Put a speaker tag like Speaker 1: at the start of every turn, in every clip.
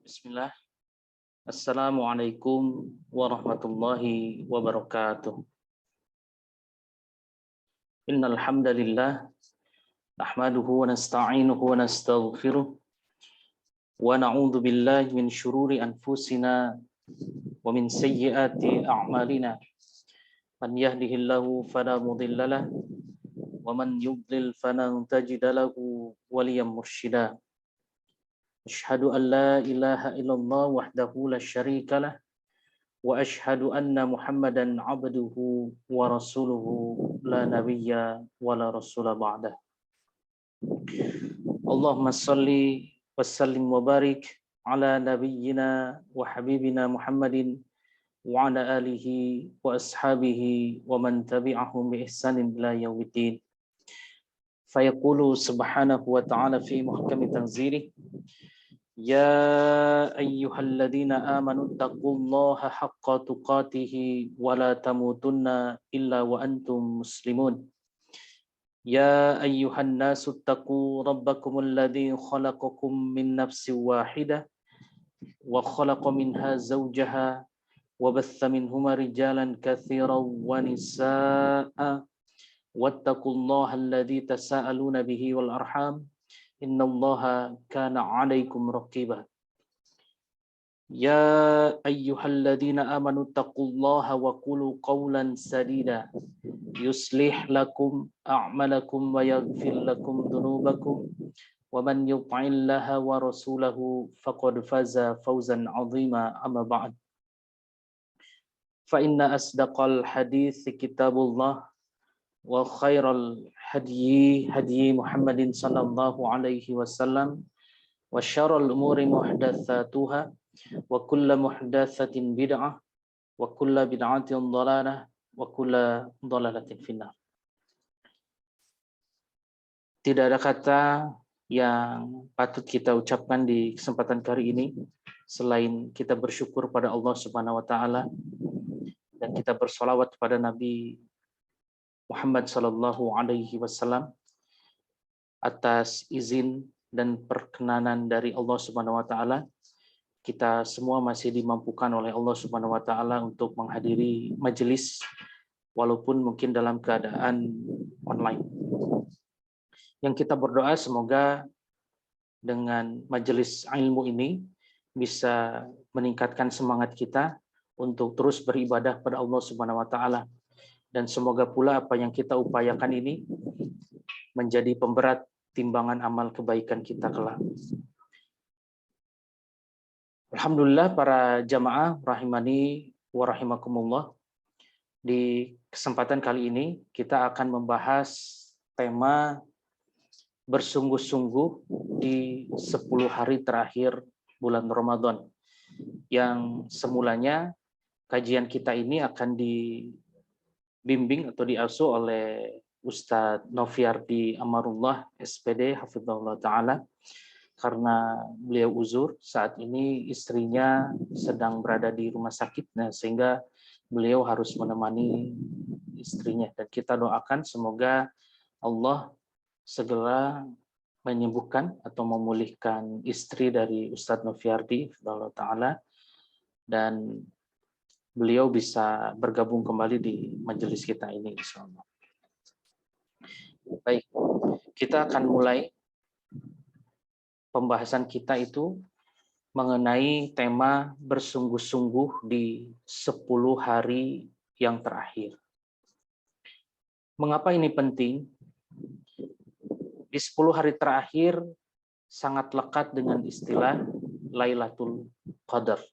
Speaker 1: Bismillah. Assalamualaikum warahmatullahi wabarakatuh. Innal hamdalillah nahmaduhu wa nasta'inuhu wa nastaghfiruh wa na'udzu billahi min syururi anfusina wa min sayyiati a'malina. Man yahdihillahu fala mudilla lahu wa man yudlil falan tajida lahu waliyan mursyida. Asyhadu an la ilaha illallah wahdahu la syarika lah wa asyhadu anna Muhammadan abduhu wa rasuluhu la nabiyya wa la rasula ba'dah. Allahumma salli wa sallim wa barik ala nabiyyina wa habibina Muhammadin wa ala alihi wa ashabihi wa man tabi'ahum bi ihsanin ila yaumiddin. Fayaqulu subhanahu wa ta'ala fi muhkami tanzilih Ya ayyuhalladzina amanu taqullaha haqqa tuqatih wa la tamutunna illa wa antum muslimun. Ya ayyuhan nasu taqu rabbakumul ladzi khalaqakum min nafsin wahidah wa khalaqa minha zawjaha wa batha minhuma rijalan katsiran wa nisaa'a wattaqullaha alladzi tasaaluna bihi wal arham innallaha kana 'alaikum raqiba. Ya ayyuhalladzina amanu taqullaha wa qulu qawlan sadida yuslih lakum a'malakum wa yaghfir lakum dhunubakum wa man yuti'illaha wa rasulahu faqad faza fawzan 'azima amma ba'd. Fa inna asdaqal hadits kitabullah wa khairal hadyi Muhammadin sallallahu alaihi wasallam wa syarrul umuri muhdatsatuha wa kullu muhdatsatin bid'ah wa kullu bid'atin dhalalah wa kullu dhalalatin finnar. Tidak ada kata yang patut kita ucapkan di kesempatan kali ini selain kita bersyukur pada Allah Subhanahu wa taala dan kita bersolawat kepada Nabi Muhammad sallallahu alaihi wasallam atas izin dan perkenanan dari Allah Subhanahu wa taala. Kita semua masih dimampukan oleh Allah Subhanahu wa taala untuk menghadiri majelis walaupun mungkin dalam keadaan online. Yang kita berdoa semoga dengan majelis ilmu ini bisa meningkatkan semangat kita untuk terus beribadah pada Allah Subhanahu wa taala. Dan semoga pula apa yang kita upayakan ini menjadi pemberat timbangan amal kebaikan kita kelak. Alhamdulillah para jamaah rahimani wa rahimakumullah. Di kesempatan kali ini kita akan membahas tema bersungguh-sungguh di 10 hari terakhir bulan Ramadan. Yang semulanya kajian kita ini akan dibimbing atau diasuh oleh Ustadz Noviardi Amarullah SPD hafizahullah taala, karena beliau uzur saat ini, istrinya sedang berada di rumah sakit, nah sehingga beliau harus menemani istrinya, dan kita doakan semoga Allah segera menyembuhkan atau memulihkan istri dari Ustadz Noviardi hafizahullah taala dan beliau bisa bergabung kembali di majelis kita ini insyaallah. Baik, kita akan mulai pembahasan kita itu mengenai tema bersungguh-sungguh di 10 hari yang terakhir. Mengapa ini penting? Di 10 hari terakhir sangat lekat dengan istilah Lailatul Qadar.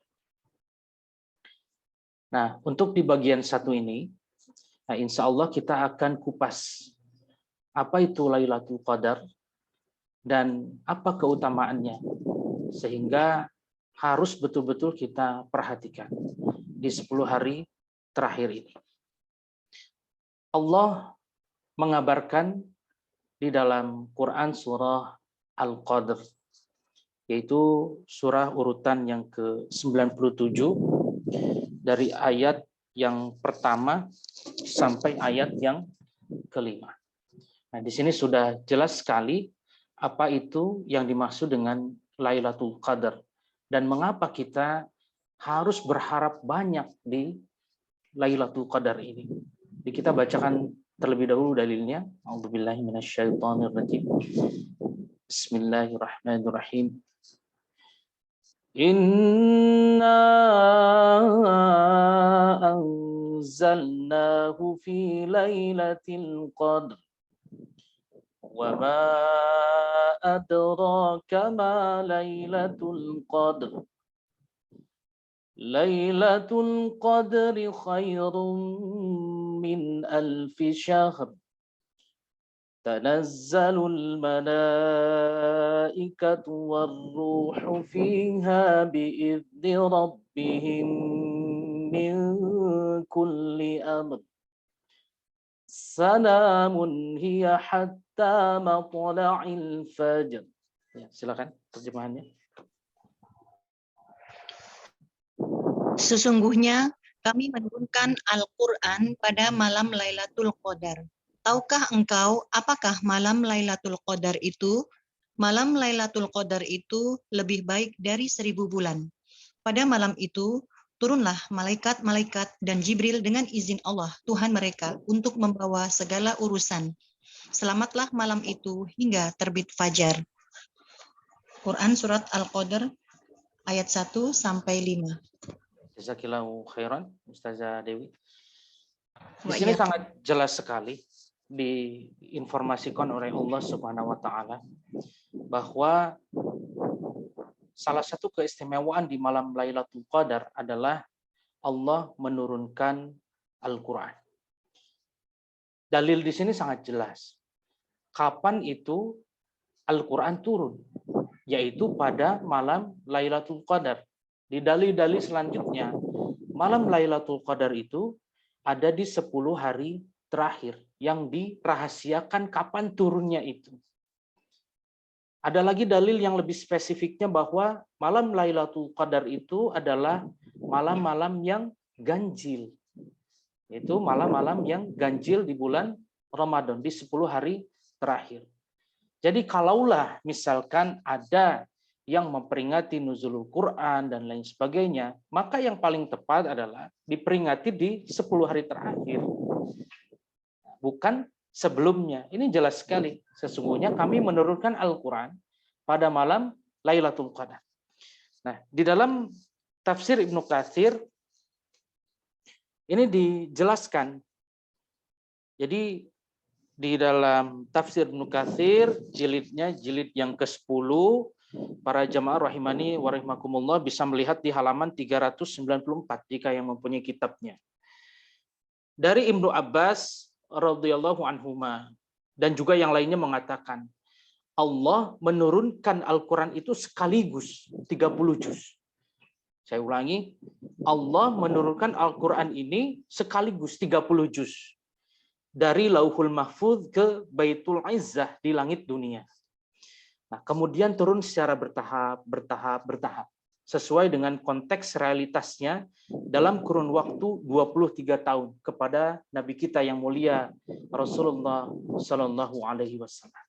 Speaker 1: Nah, untuk di bagian satu ini, nah insya Allah kita akan kupas apa itu Lailatul Qadar dan apa keutamaannya, sehingga harus betul-betul kita perhatikan di 10 hari terakhir ini. Allah mengabarkan di dalam Quran surah Al-Qadr, yaitu surah urutan yang ke-97 dari ayat yang pertama sampai ayat yang kelima. Nah, di sini sudah jelas sekali apa itu yang dimaksud dengan Lailatul Qadar dan mengapa kita harus berharap banyak di Lailatul Qadar ini. Jadi kita bacakan terlebih dahulu dalilnya. A'udzubillahi minasyaitonirrajim. Bismillahirrahmanirrahim. Inna anzalnahu fi lailatul qadr. Wa ma adraka ma lailatul qadr. Lailatul qadri khairum min alfi syahr. Tanazzalul malaikatu warruhu fiha bi'izni rabbihim min kulli amr. Salamun hiya hatta matla'il fajr. Ya, silakan terjemahannya.
Speaker 2: Sesungguhnya kami menurunkan Al-Quran pada malam Lailatul Qadar. Tahukah engkau apakah malam Lailatul Qadar itu? Malam Lailatul Qadar itu lebih baik dari 1000 bulan. Pada malam itu, turunlah malaikat-malaikat dan Jibril dengan izin Allah, Tuhan mereka, untuk membawa segala urusan. Selamatlah malam itu hingga terbit fajar. Quran Surat Al-Qadar ayat 1-5.
Speaker 1: Jazakillahu khairan, Ustazah Dewi. Di sini sangat jelas sekali diinformasikan oleh Allah Subhanahu wa taala bahwa salah satu keistimewaan di malam Lailatul Qadar adalah Allah menurunkan Al-Qur'an. Dalil di sini sangat jelas. Kapan itu Al-Qur'an turun? Yaitu pada malam Lailatul Qadar. Di dalil-dalil selanjutnya, malam Lailatul Qadar itu ada di 10 hari terakhir yang dirahasiakan kapan turunnya itu. Ada lagi dalil yang lebih spesifiknya bahwa malam Lailatul Qadar itu adalah malam-malam yang ganjil. Itu malam-malam yang ganjil di bulan Ramadan, di 10 hari terakhir. Jadi kalaulah misalkan ada yang memperingati nuzulul Quran dan lain sebagainya, maka yang paling tepat adalah diperingati di 10 hari terakhir. Bukan sebelumnya. Ini jelas sekali. Sesungguhnya kami menurunkan Al-Quran pada malam Lailatul Qadar. Nah, di dalam tafsir Ibnu Katsir, ini dijelaskan. Jadi, di dalam tafsir Ibnu Katsir, jilidnya jilid yang ke-10, para jamaah rahimani wa rahimakumullah bisa melihat di halaman 394 jika yang mempunyai kitabnya. Dari Ibnu Abbas radhiyallahu anhuma dan juga yang lainnya mengatakan Allah menurunkan Al-Qur'an itu sekaligus 30 juz. Saya ulangi, Allah menurunkan Al-Qur'an ini sekaligus 30 juz. Dari Lauhul Mahfuz ke Baitul Izzah di langit dunia. Nah, kemudian turun secara bertahap sesuai dengan konteks realitasnya dalam kurun waktu 23 tahun kepada Nabi kita yang mulia Rasulullah Shallallahu Alaihi Wasallam.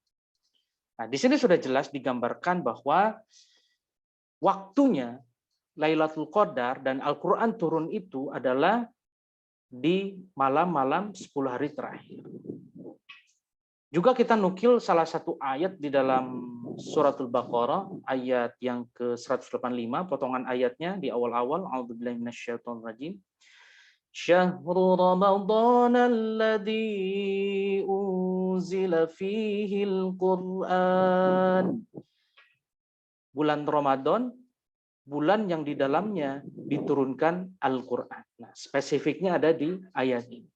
Speaker 1: Nah, di sini sudah jelas digambarkan bahwa waktunya Lailatul Qadar dan Al-Quran turun itu adalah di malam-malam 10 hari terakhir. Juga kita nukil salah satu ayat di dalam suratul Baqarah, ayat yang ke-185, potongan ayatnya di awal-awal, a'udzubillahi minasyaitonirrajim. Syahrul Ramadan alladzi unzila fihil Qur'an. Bulan Ramadan, bulan yang di dalamnya diturunkan Al-Qur'an. Nah, spesifiknya ada di ayat ini.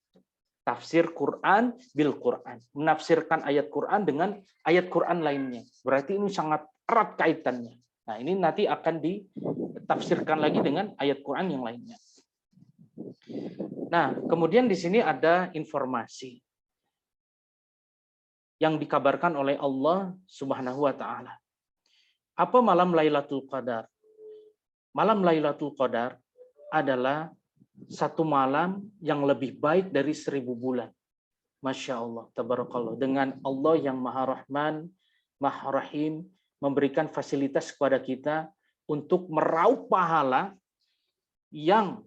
Speaker 1: Tafsir Quran bil Quran, menafsirkan ayat Quran dengan ayat Quran lainnya. Berarti ini sangat erat kaitannya. Nah, ini nanti akan ditafsirkan lagi dengan ayat Quran yang lainnya. Nah, kemudian di sini ada informasi yang dikabarkan oleh Allah Subhanahu wa taala. Apa malam Lailatul Qadar? Malam Lailatul Qadar adalah satu malam yang lebih baik dari 1000 bulan. Masya Allah, tabarakallah. Dengan Allah yang Maha Rahman, Maha Rahim, memberikan fasilitas kepada kita untuk meraup pahala yang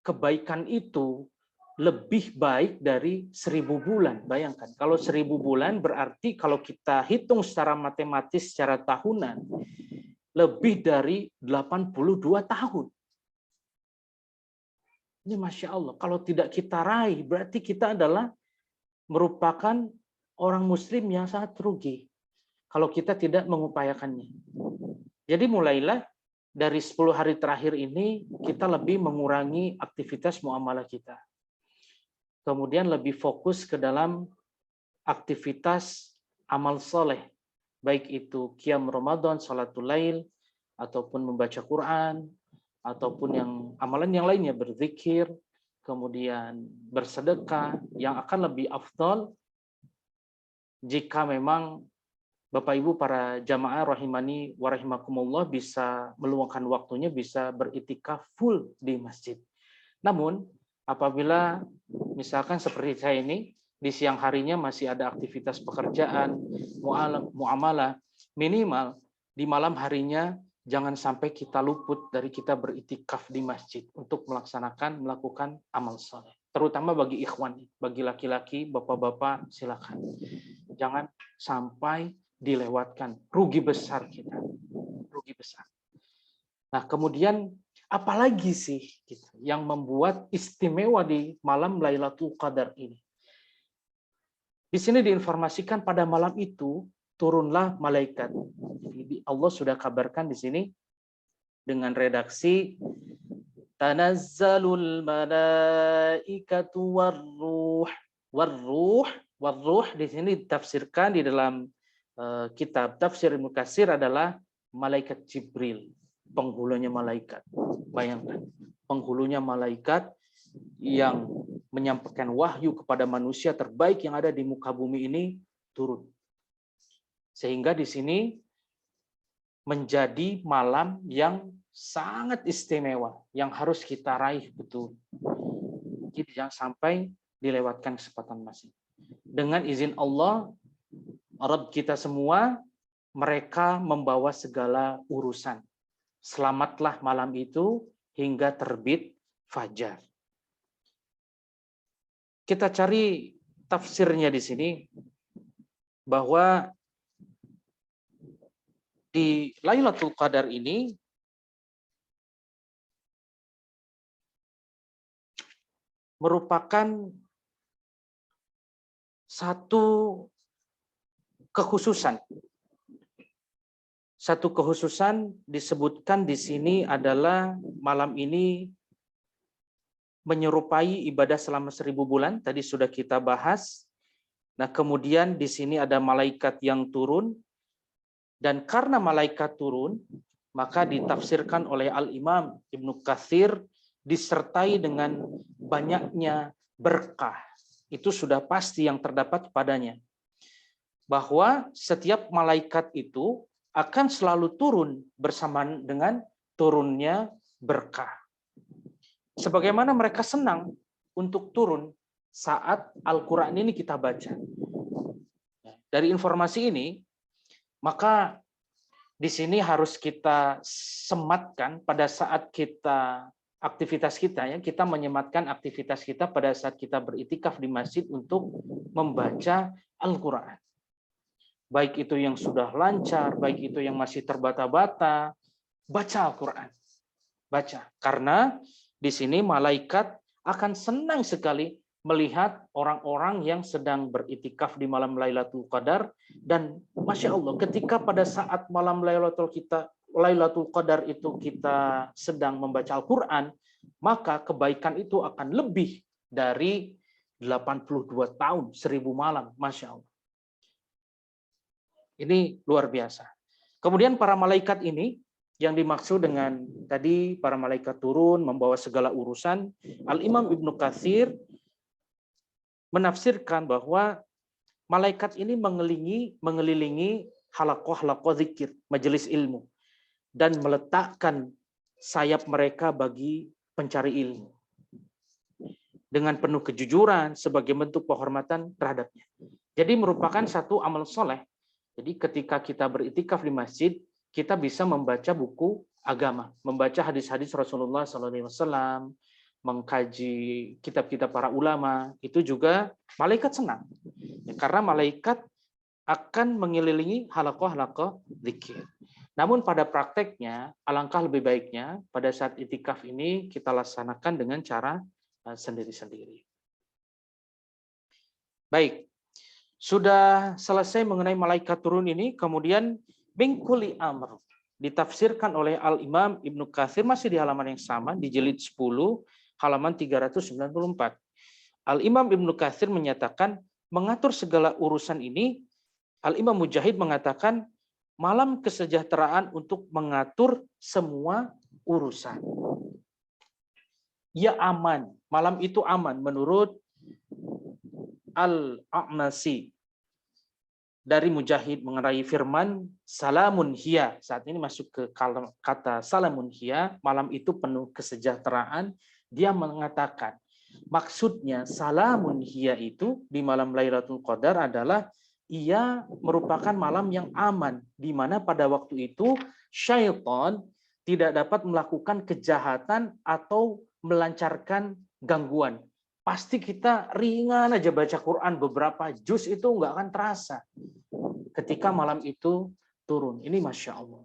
Speaker 1: kebaikan itu lebih baik dari 1000 bulan. Bayangkan, kalau 1000 bulan berarti kalau kita hitung secara matematis, secara tahunan, lebih dari 82 tahun. Ini Masya Allah, kalau tidak kita raih, berarti kita adalah merupakan orang muslim yang sangat rugi kalau kita tidak mengupayakannya. Jadi mulailah dari 10 hari terakhir ini kita lebih mengurangi aktivitas muamalah kita. Kemudian lebih fokus ke dalam aktivitas amal soleh, baik itu qiyam Ramadan, salatul lail, ataupun membaca Quran, ataupun yang amalan yang lainnya, berzikir, kemudian bersedekah, yang akan lebih afdal jika memang Bapak Ibu para jamaah rahimani wa rahimakumullah bisa meluangkan waktunya, bisa beritikaf full di masjid. Namun apabila misalkan seperti saya ini, di siang harinya masih ada aktivitas pekerjaan, muamalah, minimal di malam harinya jangan sampai kita luput dari kita beritikaf di masjid untuk melakukan amal soleh. Terutama bagi ikhwan, bagi laki-laki, bapak-bapak, silakan. Jangan sampai dilewatkan. Rugi besar kita. Rugi besar. Nah, kemudian apalagi sih gitu, yang membuat istimewa di malam Lailatul Qadar ini? Di sini diinformasikan pada malam itu turunlah malaikat. Jadi Allah sudah kabarkan di sini dengan redaksi tanazzalul malaikatu warruh di sini ditafsirkan di dalam kitab tafsir Ibnu Katsir adalah malaikat Jibril, penghulunya malaikat. Bayangkan, penghulunya malaikat yang menyampaikan wahyu kepada manusia terbaik yang ada di muka bumi ini turun. Sehingga di sini menjadi malam yang sangat istimewa, yang harus kita raih betul. Jadi jangan sampai dilewatkan kesempatan masih. Dengan izin Allah, Rabb kita semua, mereka membawa segala urusan. Selamatlah malam itu hingga terbit fajar. Kita cari tafsirnya di sini, bahwa di Lailatul Qadar ini merupakan satu kekhususan. Satu kekhususan disebutkan di sini adalah malam ini menyerupai ibadah selama 1000 bulan, tadi sudah kita bahas. Nah, kemudian di sini ada malaikat yang turun, dan karena malaikat turun, maka ditafsirkan oleh Al-Imam Ibnu Katsir disertai dengan banyaknya berkah. Itu sudah pasti yang terdapat padanya. Bahwa setiap malaikat itu akan selalu turun bersamaan dengan turunnya berkah. Sebagaimana mereka senang untuk turun saat Al-Quran ini kita baca. Dari informasi ini, maka di sini harus kita sematkan pada saat kita aktivitas kita, ya, kita menyematkan aktivitas kita pada saat kita beritikaf di masjid untuk membaca Al-Quran. Baik itu yang sudah lancar, baik itu yang masih terbata-bata, baca Al-Quran. Baca, karena di sini malaikat akan senang sekali melihat orang-orang yang sedang beritikaf di malam Lailatul Qadar. Dan Masya Allah, ketika pada saat malam Lailatul Qadar itu kita sedang membaca Al-Quran, maka kebaikan itu akan lebih dari 82 tahun, 1000 malam. Masya Allah. Ini luar biasa. Kemudian para malaikat ini, yang dimaksud dengan tadi para malaikat turun membawa segala urusan, Al-Imam Ibnu Katsir menafsirkan bahwa malaikat ini mengelilingi halaqah zikir, majelis ilmu, dan meletakkan sayap mereka bagi pencari ilmu dengan penuh kejujuran sebagai bentuk penghormatan terhadapnya. Jadi merupakan satu amal soleh. Jadi ketika kita beritikaf di masjid, kita bisa membaca buku agama, membaca hadis-hadis Rasulullah SAW, mengkaji kitab-kitab para ulama, itu juga malaikat senang. Karena malaikat akan mengelilingi halaqah-halaqah zikir. Namun pada prakteknya, alangkah lebih baiknya pada saat itikaf ini kita laksanakan dengan cara sendiri-sendiri. Baik, sudah selesai mengenai malaikat turun ini, kemudian bingkuli amr ditafsirkan oleh Al-Imam Ibnu Katsir masih di halaman yang sama, di jilid 10, halaman 394. Al-Imam Ibnu Katsir menyatakan, mengatur segala urusan ini, Al-Imam Mujahid mengatakan, malam kesejahteraan untuk mengatur semua urusan. Ya aman, malam itu aman menurut Al-A'masi dari Mujahid mengenai firman salamun hiya. Saat ini masuk ke kata salamun hiya, malam itu penuh kesejahteraan. Dia mengatakan maksudnya salamun hiya itu di malam Lailatul Qadar adalah ia merupakan malam yang aman, di mana pada waktu itu syaitan tidak dapat melakukan kejahatan atau melancarkan gangguan. Pasti kita ringan aja baca Quran, beberapa juz itu nggak akan terasa ketika malam itu turun. Ini Masya Allah.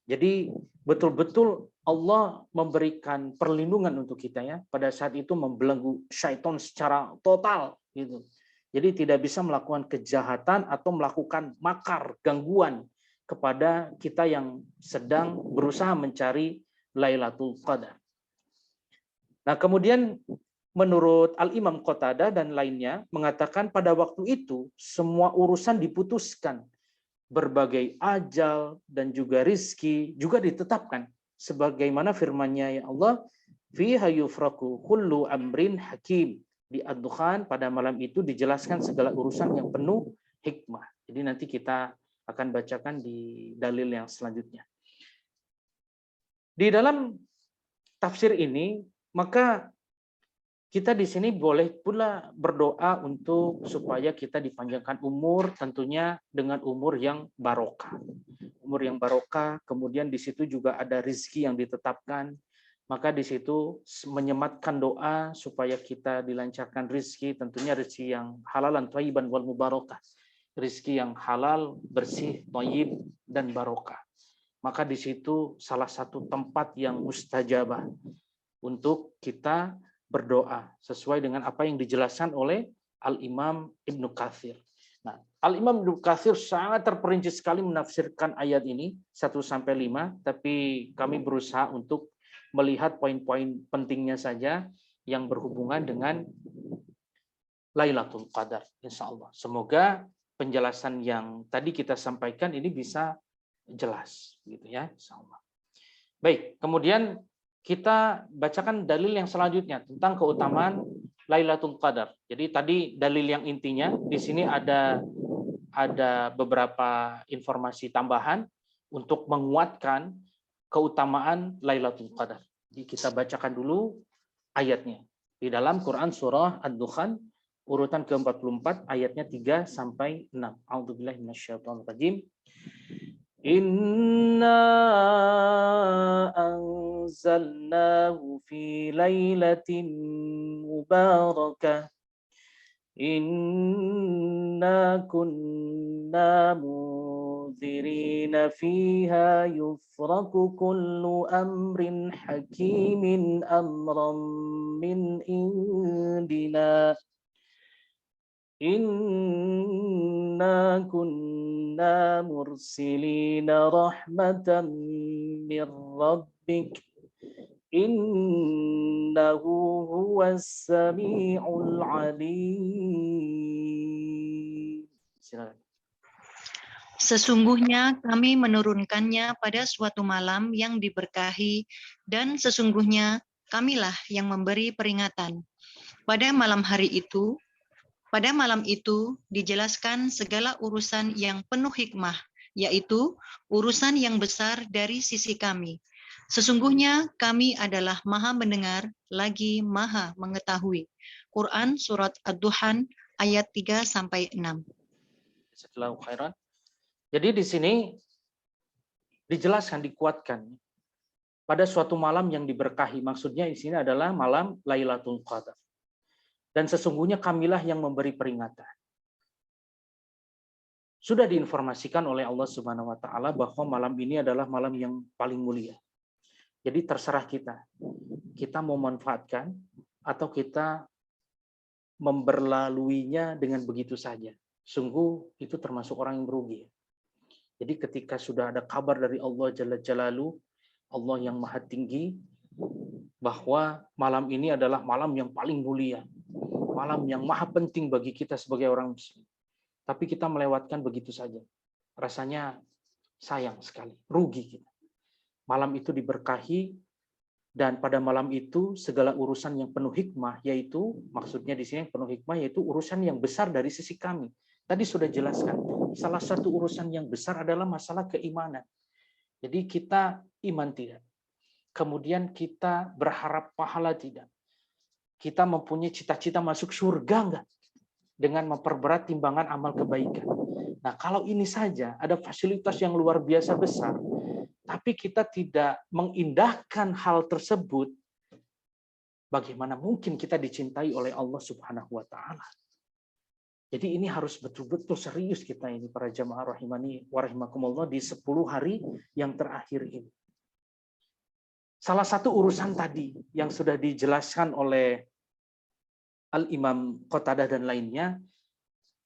Speaker 1: Jadi betul-betul Allah memberikan perlindungan untuk kita ya. Pada saat itu membelenggu syaitan secara total gitu. Jadi tidak bisa melakukan kejahatan atau melakukan makar, gangguan kepada kita yang sedang berusaha mencari Lailatul Qadar. Nah, kemudian menurut Al-Imam Qatadah dan lainnya mengatakan pada waktu itu semua urusan diputuskan. Berbagai ajal dan juga rizki juga ditetapkan. Sebagaimana firman-Nya ya Allah, fiha yufraku kullu amrin hakim. Di Ad-Dukhan pada malam itu dijelaskan segala urusan yang penuh hikmah. Jadi nanti kita akan bacakan di dalil yang selanjutnya. Di dalam tafsir ini, maka kita di sini boleh pula berdoa untuk supaya kita dipanjangkan umur, tentunya dengan umur yang barokah. Umur yang barokah, kemudian di situ juga ada rezeki yang ditetapkan. Maka di situ menyematkan doa supaya kita dilancarkan rezeki, tentunya rezeki yang halalan thayyiban wal mubarakah. Rezeki yang halal, bersih, thayyib dan barokah. Maka di situ salah satu tempat yang mustajabah untuk kita berdoa sesuai dengan apa yang dijelaskan oleh Al-Imam Ibnu Katsir. Nah, Al-Imam Ibnu Katsir sangat terperinci sekali menafsirkan ayat ini 1-5, tapi kami berusaha untuk melihat poin-poin pentingnya saja yang berhubungan dengan Lailatul Qadar, insya Allah. Semoga penjelasan yang tadi kita sampaikan ini bisa jelas, gitu ya, insya Allah. Baik, kemudian kita bacakan dalil yang selanjutnya tentang keutamaan Lailatul Qadar. Jadi tadi dalil yang intinya di sini ada beberapa informasi tambahan untuk menguatkan keutamaan Lailatul Qadar. Jadi kita bacakan dulu ayatnya. Di dalam Quran surah Ad-Dukhan urutan ke-44 ayatnya 3-6. A'udzubillahi minasyaitonirrajim. Inna anzalnahu fi lailatin mubarakah. Inna kunna munzirina fiha yufraku kullu amrin hakimin amran min indina. Inna kunna mursilina rahmatan min rabbik. Innahu huwas sami'ul alim. Silakan.
Speaker 2: Sesungguhnya kami menurunkannya pada suatu malam yang diberkahi, dan sesungguhnya kamilah yang memberi peringatan. Pada malam itu dijelaskan segala urusan yang penuh hikmah, yaitu urusan yang besar dari sisi kami. Sesungguhnya kami adalah Maha Mendengar lagi Maha Mengetahui. Quran Surat Ad-Dukhan ayat 3-6.
Speaker 1: Setelah khairan. Jadi di sini dijelaskan, dikuatkan pada suatu malam yang diberkahi. Maksudnya di sini adalah malam Lailatul Qadar. Dan sesungguhnya kamilah yang memberi peringatan. Sudah diinformasikan oleh Allah Subhanahu wa taala bahwa malam ini adalah malam yang paling mulia. Jadi terserah kita. Kita mau manfaatkan atau kita memberlaluinya dengan begitu saja. Sungguh itu termasuk orang yang merugi. Jadi ketika sudah ada kabar dari Allah Jalla Jalaluhu, Allah yang Maha Tinggi, bahwa malam ini adalah malam yang paling mulia, malam yang maha penting bagi kita sebagai orang muslim. Tapi kita melewatkan begitu saja. Rasanya sayang sekali, rugi kita. Malam itu diberkahi, dan pada malam itu segala urusan yang penuh hikmah, yaitu maksudnya di sini yang penuh hikmah yaitu urusan yang besar dari sisi kami. Tadi sudah jelaskan, salah satu urusan yang besar adalah masalah keimanan. Jadi kita iman tidak. Kemudian kita berharap pahala tidak. Kita mempunyai cita-cita masuk surga enggak? Dengan memperberat timbangan amal kebaikan. Nah, kalau ini saja ada fasilitas yang luar biasa besar, tapi kita tidak mengindahkan hal tersebut, bagaimana mungkin kita dicintai oleh Allah Subhanahu wa taala? Jadi ini harus betul-betul serius kita ini para jamaah rahimani wa rahimakumullah di 10 hari yang terakhir ini. Salah satu urusan tadi yang sudah dijelaskan oleh Al-Imam Qatadah dan lainnya,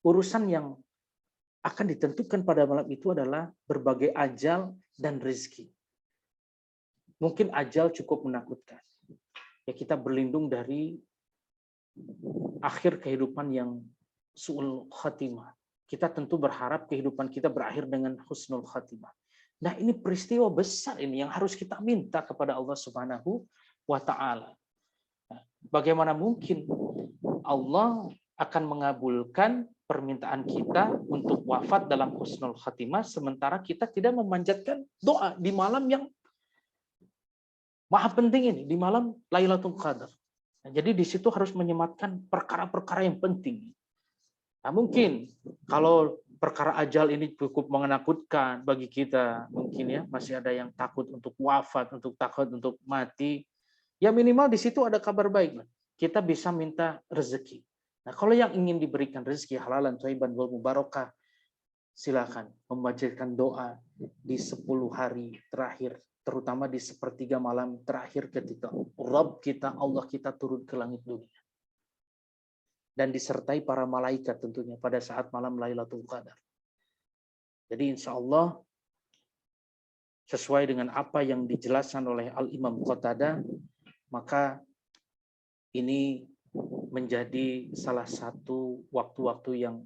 Speaker 1: urusan yang akan ditentukan pada malam itu adalah berbagai ajal dan rezeki. Mungkin ajal cukup menakutkan. Ya, kita berlindung dari akhir kehidupan yang su'ul khatimah. Kita tentu berharap kehidupan kita berakhir dengan husnul khatimah. Nah, ini peristiwa besar ini yang harus kita minta kepada Allah Subhanahu wa taala. Bagaimana mungkin Allah akan mengabulkan permintaan kita untuk wafat dalam husnul khatimah sementara kita tidak memanjatkan doa di malam yang maha penting ini, di malam Lailatul Qadar. Nah, jadi di situ harus menyematkan perkara-perkara yang penting. Nah, mungkin kalau perkara ajal ini cukup menakutkan bagi kita, mungkin ya masih ada yang takut untuk wafat, untuk takut untuk mati. Ya minimal di situ ada kabar baik. Kita bisa minta rezeki. Nah, kalau yang ingin diberikan rezeki halalan, thayyiban wal mubarakah, silakan membacakan doa di 10 hari terakhir, terutama di sepertiga malam terakhir ketika Rabb kita, Allah kita turun ke langit dunia. Dan disertai para malaikat tentunya pada saat malam Lailatul Qadar. Jadi insya Allah sesuai dengan apa yang dijelaskan oleh Al-Imam Qatadah, maka ini menjadi salah satu waktu-waktu yang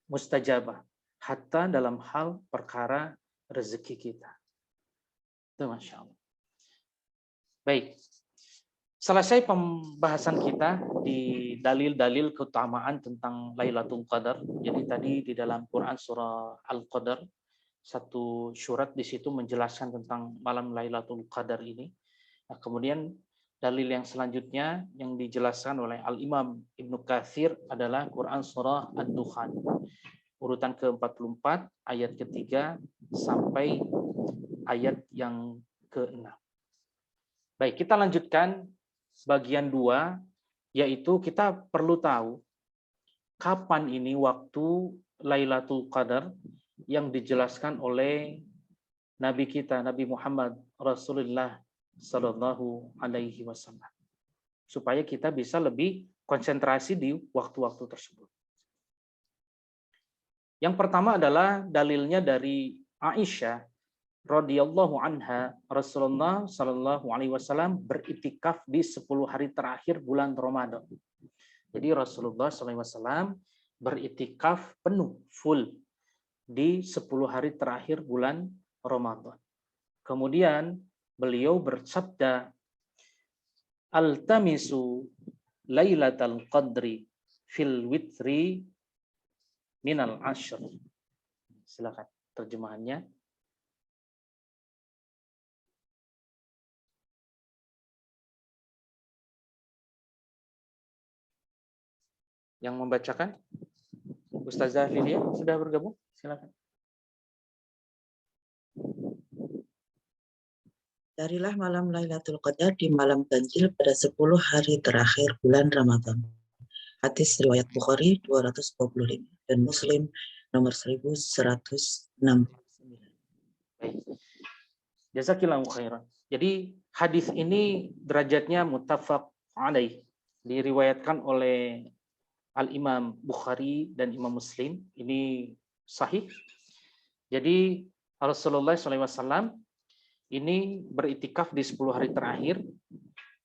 Speaker 1: mustajabah, hatta dalam hal perkara rezeki kita. Itu Masya Allah. Baik. Selesai pembahasan kita di dalil-dalil keutamaan tentang Lailatul Qadar. Jadi tadi di dalam Quran surah Al-Qadar, satu surat di situ menjelaskan tentang malam Lailatul Qadar ini. Nah, kemudian dalil yang selanjutnya yang dijelaskan oleh Al-Imam Ibnu Katsir adalah Quran surah Ad-Dukhan. Urutan ke-44, ayat ketiga sampai ayat yang ke-6. Baik, kita lanjutkan bagian 2, yaitu kita perlu tahu kapan ini waktu Lailatul Qadar yang dijelaskan oleh Nabi kita, Nabi Muhammad Rasulullah Sallallahu Alaihi Wasallam, supaya kita bisa lebih konsentrasi di waktu-waktu tersebut. Yang pertama adalah dalilnya dari Aisyah radhiyallahu anha, Rasulullah sallallahu alaihi wasallam beriktikaf di 10 hari terakhir bulan Ramadan. Jadi Rasulullah sallallahu alaihi wasallam beriktikaf penuh full di 10 hari terakhir bulan Ramadan. Kemudian beliau bersabda, "Altamisu lailatal qadri fil witri minal ashr." Silakan terjemahannya. Yang membacakan Ustazah Lilia sudah bergabung? Silakan.
Speaker 3: Carilah malam Lailatul Qadar di malam ganjil pada 10 hari terakhir bulan Ramadan. Hadis riwayat Bukhari 225 dan Muslim nomor 1169.
Speaker 1: Baik. Jazakillahu khairan. Jadi hadis ini derajatnya muttafaq alaih. Diriwayatkan oleh Al-Imam Bukhari dan Imam Muslim. Ini sahih. Jadi Rasulullah SAW ini beriktikaf di 10 hari terakhir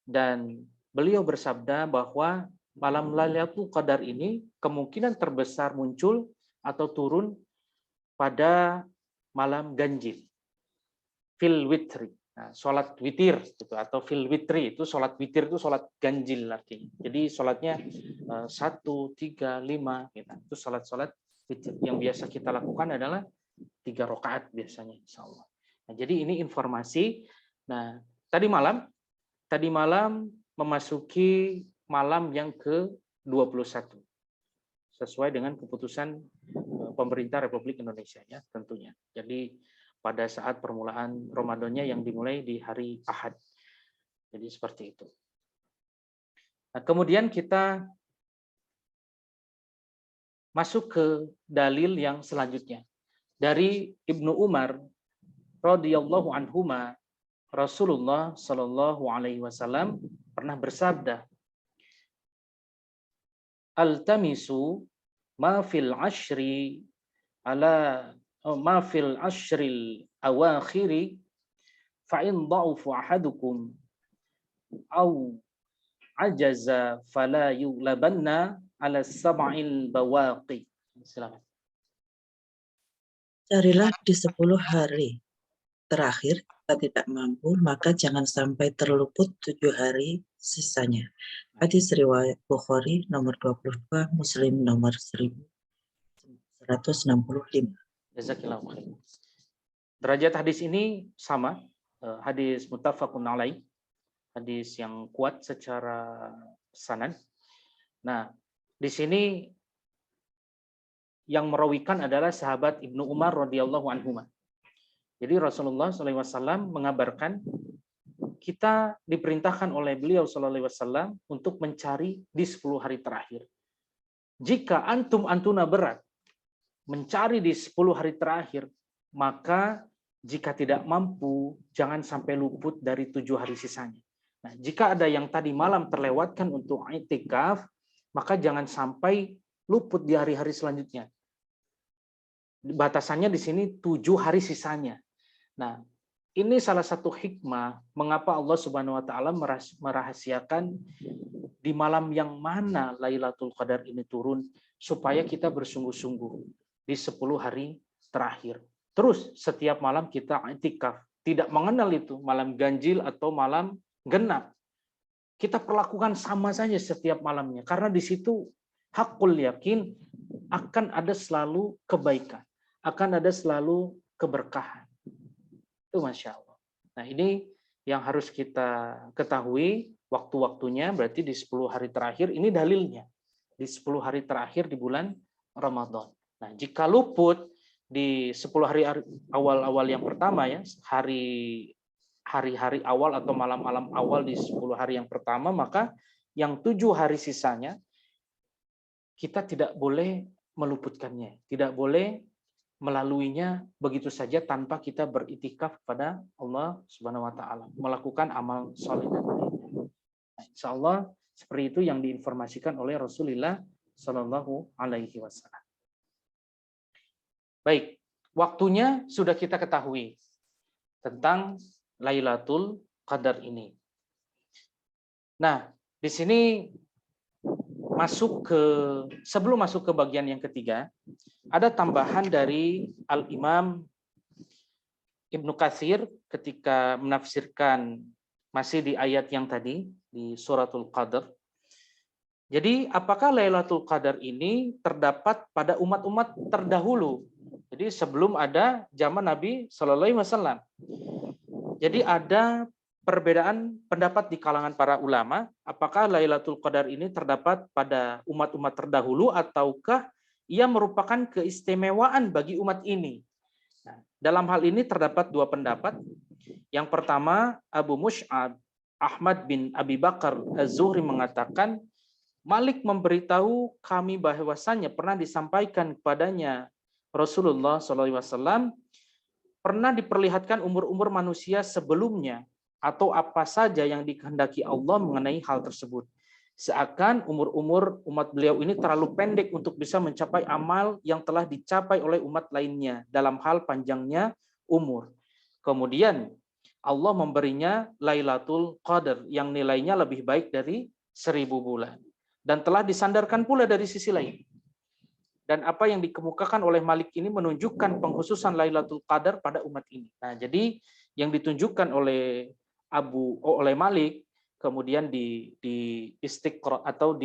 Speaker 1: dan beliau bersabda bahwa malam Lailatul Qadar ini kemungkinan terbesar muncul atau turun pada malam ganjil. Fil witri. Nah, sholat witir gitu, atau fil witri itu sholat witir itu sholat ganjil artinya. Jadi sholatnya 1, 3, 5 gitu. Itu sholat witir. Yang biasa kita lakukan adalah 3 rakaat biasanya insya Allah. Nah, jadi ini informasi. Nah, tadi malam memasuki malam yang ke-21 sesuai dengan keputusan pemerintah Republik Indonesia ya tentunya. Jadi pada saat permulaan Ramadannya yang dimulai di hari Ahad. Jadi seperti itu. Nah, kemudian kita masuk ke dalil yang selanjutnya. Dari Ibnu Umar radhiyallahu anhuma, Rasulullah Shallallahu alaihi wasallam pernah bersabda, "Altamisu ma fil ashri ala ma fil ashril awakhiri fa in dha'afa ahadukum aw ajaza fala yughlabanna ala sab'il bawaqi." Silakan.
Speaker 3: Carilah di 10 hari terakhir, jika tidak mampu, maka jangan sampai terluput 7 hari sisanya. Hadis riwayat Bukhari nomor 22, Muslim nomor 1165.
Speaker 1: Jazakillahu khair. Derajat hadis ini sama, hadis muttafaqun alaih, hadis yang kuat secara sanad. Nah, di sini yang merawikan adalah sahabat Ibnu Umar radhiyallahu anhu. Jadi Rasulullah SAW mengabarkan kita diperintahkan oleh beliau SAW untuk mencari di 10 hari terakhir. Jika antuna berat mencari di 10 hari terakhir, maka jika tidak mampu, jangan sampai luput dari 7 hari sisanya. Nah, jika ada yang tadi malam terlewatkan untuk i'tikaf, maka jangan sampai luput di hari-hari selanjutnya. Batasannya di sini 7 hari sisanya. Nah, ini salah satu hikmah mengapa Allah Subhanahu wa taala merahasiakan di malam yang mana Lailatul Qadar ini turun supaya kita bersungguh-sungguh di 10 hari terakhir. Terus setiap malam kita i'tikaf, tidak mengenal itu malam ganjil atau malam genap. Kita perlakukan sama saja setiap malamnya karena di situ hakul yakin akan ada selalu kebaikan, akan ada selalu keberkahan. Itu Masya Allah. Nah, ini yang harus kita ketahui waktu-waktunya, berarti di 10 hari terakhir, ini dalilnya. Di 10 hari terakhir di bulan Ramadan. Nah, jika luput di 10 hari awal-awal yang pertama ya, hari-hari awal atau malam-malam awal di 10 hari yang pertama, maka yang 7 hari sisanya kita tidak boleh meluputkannya, tidak boleh melaluinya begitu saja tanpa kita beriktikaf kepada Allah Subhanahu wa taala, melakukan amal saleh dan lainnya. Nah, insya Allah seperti itu yang diinformasikan oleh Rasulullah Shallallahu alaihi wasallam. Baik, waktunya sudah kita ketahui tentang Lailatul Qadar ini. Nah, di sini sebelum masuk ke bagian yang ketiga, ada tambahan dari Al-Imam Ibnu Katsir ketika menafsirkan masih di ayat yang tadi di suratul Qadar. Jadi apakah Lailatul Qadar ini terdapat pada umat-umat terdahulu? Jadi sebelum ada zaman Nabi Shallallahu alaihi wasallam. Jadi ada perbedaan pendapat di kalangan para ulama, apakah Lailatul Qadar ini terdapat pada umat-umat terdahulu ataukah ia merupakan keistimewaan bagi umat ini. Dalam hal ini terdapat dua pendapat. Yang pertama, Abu Mus'ab Ahmad bin Abi Bakar Az-Zuhri mengatakan, Malik memberitahu kami bahwasannya pernah disampaikan kepadanya Rasulullah SAW pernah diperlihatkan umur-umur manusia sebelumnya atau apa saja yang dikehendaki Allah mengenai hal tersebut. Seakan umur-umur umat beliau ini terlalu pendek untuk bisa mencapai amal yang telah dicapai oleh umat lainnya dalam hal panjangnya umur. Kemudian Allah memberinya Lailatul Qadar yang nilainya lebih baik dari 1000 bulan. Dan telah disandarkan pula dari sisi lain. Dan apa yang dikemukakan oleh Malik ini menunjukkan pengkhususan Lailatul Qadar pada umat ini. Nah, jadi yang ditunjukkan oleh Malik kemudian di istiqra atau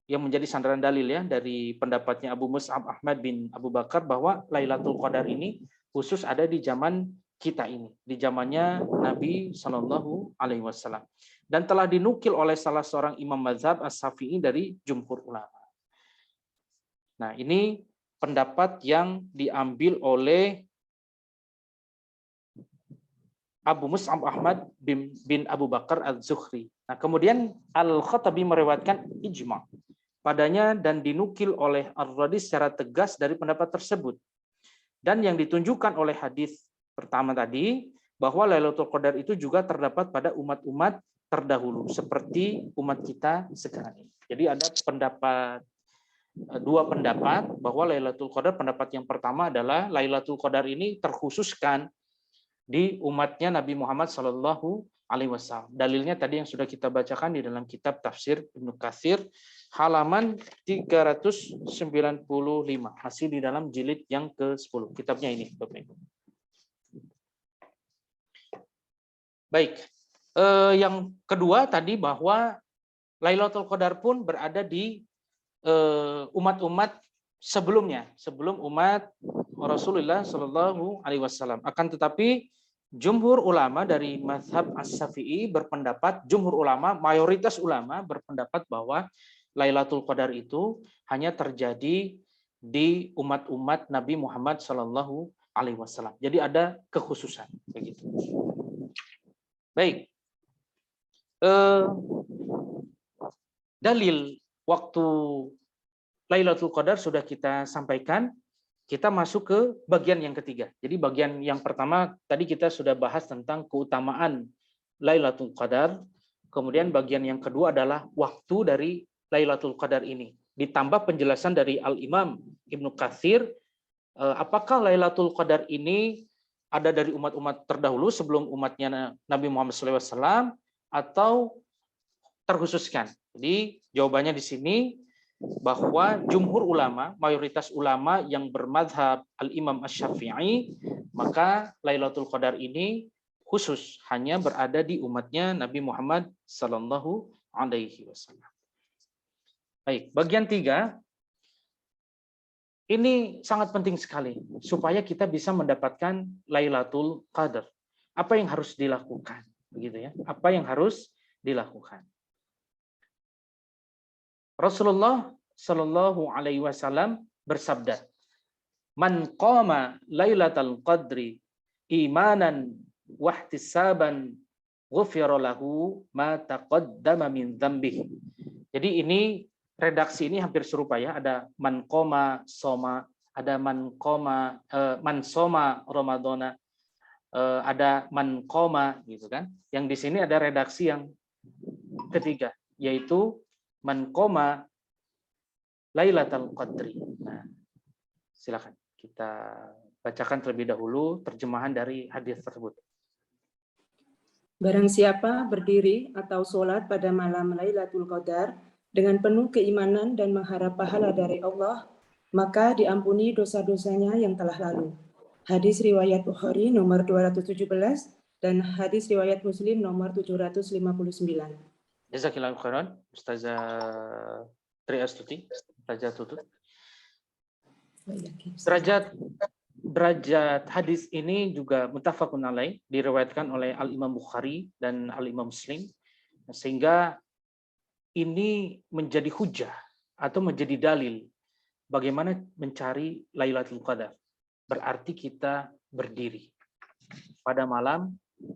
Speaker 1: yang menjadi sandaran dalil ya dari pendapatnya Abu Mus'ab Ahmad bin Abu Bakar bahwa Lailatul Qadar ini khusus ada di zaman kita ini, di zamannya Nabi Shallallahu Alaihi Wasallam, dan telah dinukil oleh salah seorang imam mazhab As-Syafi'i dari jumhur ulama. Nah, ini pendapat yang diambil oleh Abu Mus'ab Ahmad bin Abu Bakar Az-Zuhri. Nah, kemudian Al-Khattabi meriwayatkan ijma' padanya dan dinukil oleh Ar-Radi secara tegas dari pendapat tersebut. Dan yang ditunjukkan oleh hadis pertama tadi, bahwa Lailatul Qadar itu juga terdapat pada umat-umat terdahulu, seperti umat kita sekarang ini. Jadi ada dua pendapat bahwa Lailatul Qadar, pendapat yang pertama adalah Lailatul Qadar ini terkhususkan di umatnya Nabi Muhammad Shallallahu Alaihi Wasallam. Dalilnya tadi yang sudah kita bacakan di dalam kitab Tafsir Ibnu Katsir, halaman 395, masih di dalam jilid yang ke-10. Kitabnya ini, Bapak Ibu. Baik, yang kedua tadi bahwa Lailatul Qadar pun berada di umat-umat sebelumnya, sebelum umat Rasulullah Shallallahu Alaihi Wasallam. Akan tetapi jumhur ulama dari mazhab As-Syafi'i berpendapat, jumhur ulama, mayoritas ulama berpendapat bahwa Lailatul Qadar itu hanya terjadi di umat-umat Nabi Muhammad Shallallahu Alaihi Wasallam. Jadi ada kekhususan begitu. Baik. Dalil waktu Lailatul Qadar sudah kita sampaikan. Kita masuk ke bagian yang ketiga. Jadi bagian yang pertama tadi kita sudah bahas tentang keutamaan Lailatul Qadar. Kemudian bagian yang kedua adalah waktu dari Lailatul Qadar ini. Ditambah penjelasan dari Al-Imam Ibnu Katsir, apakah Lailatul Qadar ini ada dari umat-umat terdahulu sebelum umatnya Nabi Muhammad SAW atau terkhususkan. Jadi jawabannya di sini bahwa jumhur ulama, mayoritas ulama yang bermadhab Al-Imam Asy-Syafi'i, maka Lailatul Qadar ini khusus hanya berada di umatnya Nabi Muhammad Sallallahu Alaihi Wasallam. Baik, bagian 3 ini sangat penting sekali supaya kita bisa mendapatkan Lailatul Qadar. Apa yang harus dilakukan, begitu ya? Apa yang harus dilakukan? Rasulullah Shallallahu Alaihi Wasallam bersabda, "Man qama Lailatul Qadri imanan wahtisaban ghufira lahu ma taqaddama min dzambihi." Jadi ini redaksi ini hampir serupa ya, ada man qama soma, ada man qama man soma ramadhana, ada man qama gitu kan. Yang di sini ada redaksi yang ketiga, yaitu man qama Lailatul Qadri. Nah, silakan kita bacakan terlebih dahulu terjemahan dari hadis tersebut.
Speaker 4: Barang siapa berdiri atau sholat pada malam Lailatul Qadar dengan penuh keimanan dan mengharap pahala dari Allah, maka diampuni dosa-dosanya yang telah lalu. Hadis riwayat Bukhari nomor 217 dan hadis riwayat Muslim nomor 759.
Speaker 1: Jazakillahu khairan, Ustazah Tri Astuti, Ustazah Tutut. Derajat hadis ini juga muttafaqun alaih, diriwayatkan oleh Al-Imam Bukhari dan Al-Imam Muslim, sehingga ini menjadi hujah atau menjadi dalil bagaimana mencari Lailatul Qadar. Berarti kita berdiri pada malam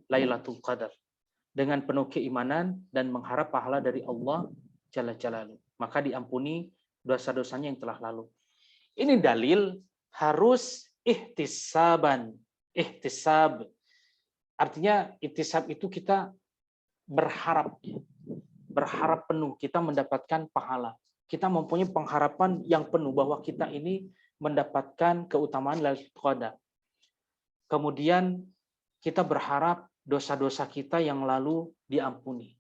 Speaker 1: Lailatul Qadar dengan penuh keimanan dan mengharap pahala dari Allah Jalla Jalaluhu. Maka diampuni dosa-dosanya yang telah lalu. Ini dalil harus ihtisaban. Ihtisab. Artinya ihtisab itu kita berharap. Berharap penuh kita mendapatkan pahala. Kita mempunyai pengharapan yang penuh bahwa kita ini mendapatkan keutamaan Lailatul Qadar. Kemudian kita berharap dosa-dosa kita yang lalu diampuni.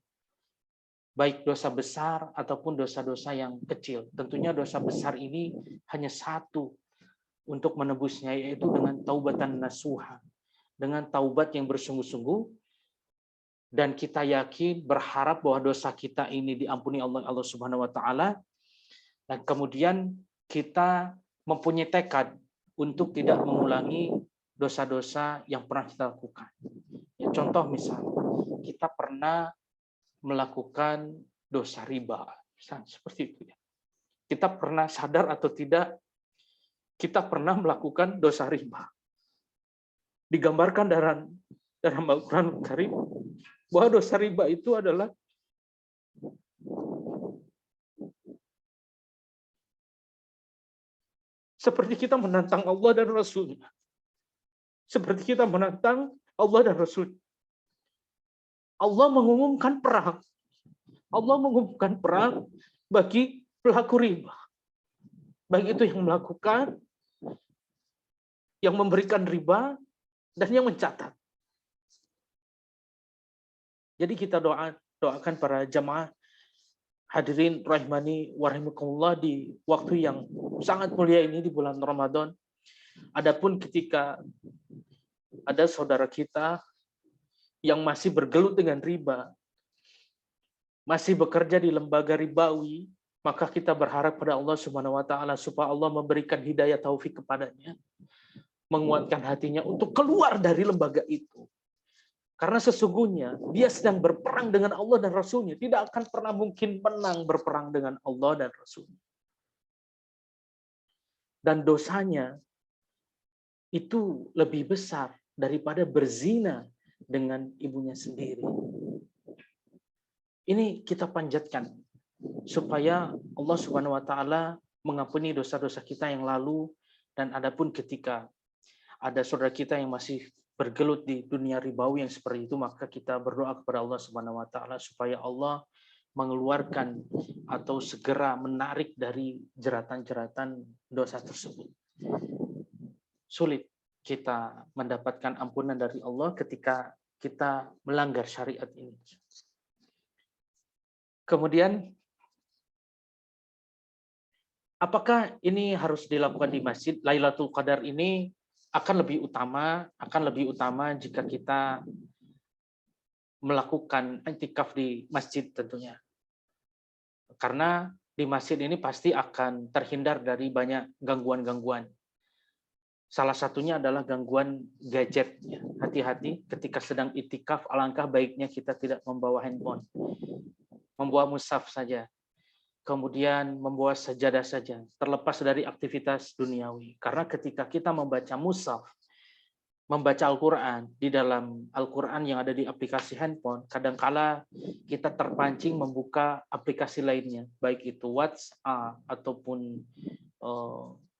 Speaker 1: Baik dosa besar ataupun dosa-dosa yang kecil. Tentunya dosa besar ini hanya satu untuk menebusnya, yaitu dengan taubatan nasuha. Dengan taubat yang bersungguh-sungguh, dan kita yakin berharap bahwa dosa kita ini diampuni Allah Subhanahu wa taala, dan kemudian kita mempunyai tekad untuk tidak mengulangi dosa-dosa yang pernah kita lakukan. Ya, contoh misalnya, kita pernah melakukan dosa riba, misalnya seperti itu ya. Kita pernah sadar atau tidak, kita pernah melakukan dosa riba. Digambarkan dalam Al-Quran Karim bahwa dosa riba itu adalah seperti kita menantang Allah dan Rasul-Nya. Seperti kita menantang Allah dan Rasul. Allah mengumumkan perang. Allah mengumumkan perang bagi pelaku riba. Baik itu yang melakukan, yang memberikan riba, dan yang mencatat. Jadi kita doakan para jamaah hadirin rahimani wa rahimakumullah di waktu yang sangat mulia ini di bulan Ramadan. Adapun ketika ada saudara kita yang masih bergelut dengan riba, masih bekerja di lembaga ribawi, maka kita berharap pada Allah Subhanahu wa taala supaya Allah memberikan hidayah taufik kepadanya, menguatkan hatinya untuk keluar dari lembaga itu. Karena sesungguhnya dia sedang berperang dengan Allah dan Rasul-Nya, tidak akan pernah mungkin menang berperang dengan Allah dan Rasul-Nya. Dan dosanya itu lebih besar daripada berzina dengan ibunya sendiri. Ini kita panjatkan supaya Allah Subhanahu wa taala mengampuni dosa-dosa kita yang lalu, dan adapun ketika ada saudara kita yang masih bergelut di dunia ribawi yang seperti itu, maka kita berdoa kepada Allah Subhanahu wa taala supaya Allah mengeluarkan atau segera menarik dari jeratan-jeratan dosa tersebut. Sulit kita mendapatkan ampunan dari Allah ketika kita melanggar syariat ini. Kemudian, apakah ini harus dilakukan di masjid? Lailatul Qadar ini akan lebih utama jika kita melakukan i'tikaf di masjid tentunya. Karena di masjid ini pasti akan terhindar dari banyak gangguan-gangguan. Salah satunya adalah gangguan gadget. Hati-hati ketika sedang i'tikaf, alangkah baiknya kita tidak membawa handphone. Membawa mushaf saja. Kemudian membawa sajadah saja, terlepas dari aktivitas duniawi. Karena ketika kita membaca mushaf, membaca Al-Quran, di dalam Al-Quran yang ada di aplikasi handphone, kadangkala kita terpancing membuka aplikasi lainnya, baik itu WhatsApp ataupun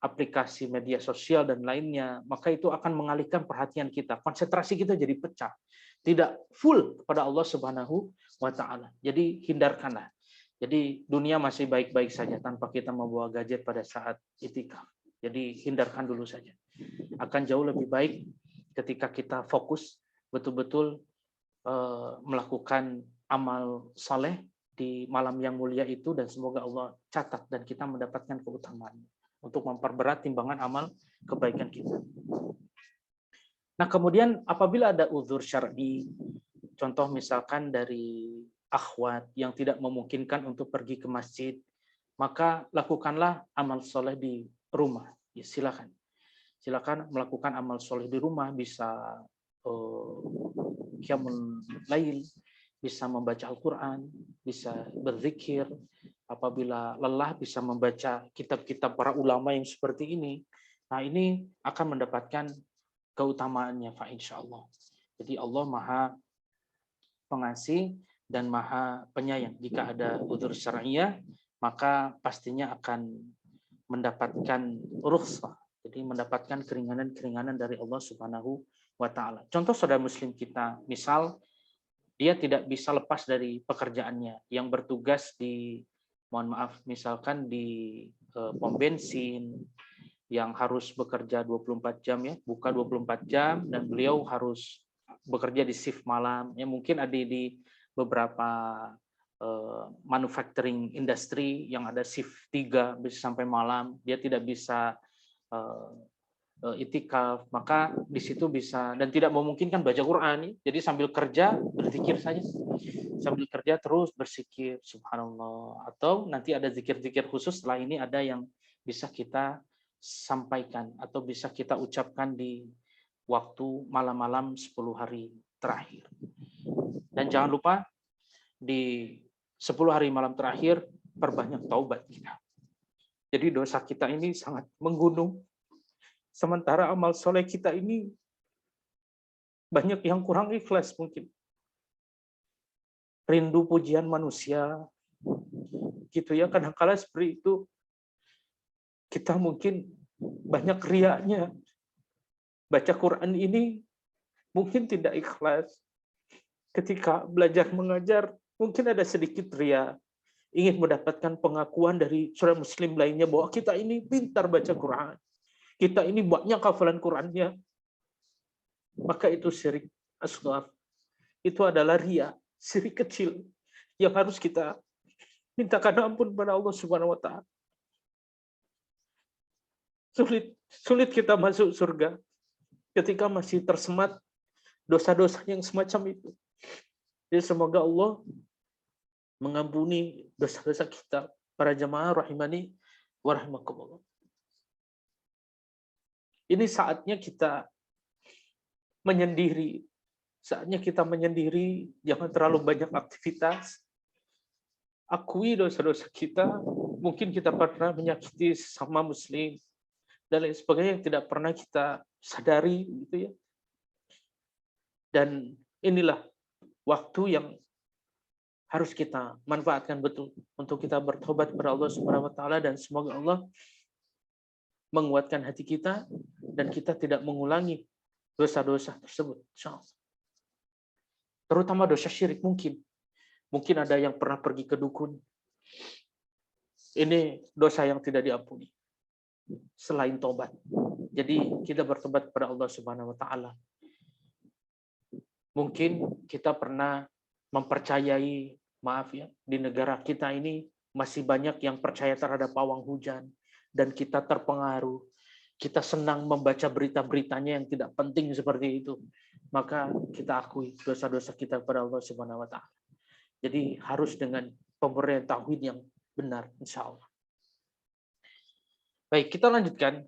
Speaker 1: aplikasi media sosial dan lainnya, maka itu akan mengalihkan perhatian kita. Konsentrasi kita jadi pecah. Tidak full kepada Allah Subhanahu wa taala. Jadi hindarkanlah. Jadi dunia masih baik-baik saja tanpa kita membawa gadget pada saat i'tikaf. Jadi hindarkan dulu saja. Akan jauh lebih baik ketika kita fokus betul-betul melakukan amal soleh di malam yang mulia itu, dan semoga Allah catat dan kita mendapatkan keutamaan untuk memperberat timbangan amal kebaikan kita. Nah, kemudian apabila ada uzur syar'i, contoh misalkan dari akhwat yang tidak memungkinkan untuk pergi ke masjid, maka lakukanlah amal soleh di rumah. Ya, silakan melakukan amal soleh di rumah, bisa qiyamul lail, bisa membaca Al-Quran, bisa berzikir. Apabila lelah bisa membaca kitab-kitab para ulama yang seperti ini. Nah, ini akan mendapatkan keutamaannya, Pak, insya Allah. Jadi Allah Maha Pengasih dan Maha Penyayang. Jika ada udzur syar'iyah, maka pastinya akan mendapatkan rukhsah. Jadi mendapatkan keringanan-keringanan dari Allah Subhanahu wa Ta'ala. Contoh saudara muslim kita, misal dia tidak bisa lepas dari pekerjaannya yang bertugas di, mohon maaf, misalkan di pom bensin, yang harus bekerja 24 jam ya, buka 24 jam, dan beliau harus bekerja di shift malam. Ya mungkin ada di beberapa manufacturing industry yang ada shift 3 bisa sampai malam, dia tidak bisa itikaf, maka di situ bisa, dan tidak memungkinkan baca Quran. Jadi sambil kerja berzikir saja, sambil kerja terus berzikir subhanallah, atau nanti ada zikir-zikir khusus setelah ini ada yang bisa kita sampaikan atau bisa kita ucapkan di waktu malam-malam 10 hari terakhir. Dan jangan lupa di 10 hari malam terakhir perbanyak taubat kita. Jadi dosa kita ini sangat menggunung, sementara amal soleh kita ini banyak yang kurang ikhlas mungkin. Rindu pujian manusia, gitu ya, kadang-kala seperti itu. Kita mungkin banyak riaknya. Baca Quran ini mungkin tidak ikhlas. Ketika belajar mengajar, mungkin ada sedikit riak. Ingin mendapatkan pengakuan dari saudara muslim lainnya bahwa kita ini pintar baca Quran. Kita ini banyak hafalan Qurannya. Maka itu syirik asghar. Itu adalah riak, syirik kecil yang harus kita mintakan ampun pada Allah Subhanahu wa Ta'ala. Sulit kita masuk surga ketika masih tersemat dosa-dosa yang semacam itu. Jadi semoga Allah mengampuni dosa-dosa kita. Para jamaah rahimani wa rahimakumullah. Ini saatnya kita menyendiri. Saatnya kita menyendiri, jangan terlalu banyak aktivitas. Akui dosa-dosa kita. Mungkin kita pernah menyakiti sama muslim dan lain sebagainya yang tidak pernah kita sadari, gitu ya. Dan inilah waktu yang harus kita manfaatkan betul untuk kita bertobat kepada Allah Subhanahu wa Ta'ala, dan semoga Allah menguatkan hati kita dan kita tidak mengulangi dosa-dosa tersebut, insyaallah. Terutama dosa syirik. Mungkin ada yang pernah pergi ke dukun. Ini dosa yang tidak diampuni selain tobat. Jadi kita bertobat kepada Allah Subhanahu wa Ta'ala. Mungkin kita pernah mempercayai, maaf ya, di negara kita ini masih banyak yang percaya terhadap pawang hujan, dan kita terpengaruh. Kita senang membaca berita-beritanya yang tidak penting seperti itu. Maka kita akui dosa-dosa kita kepada Allah Subhanahu wa Ta'ala. Jadi harus dengan pemberian tauhid yang benar, insya Allah. Baik, kita lanjutkan.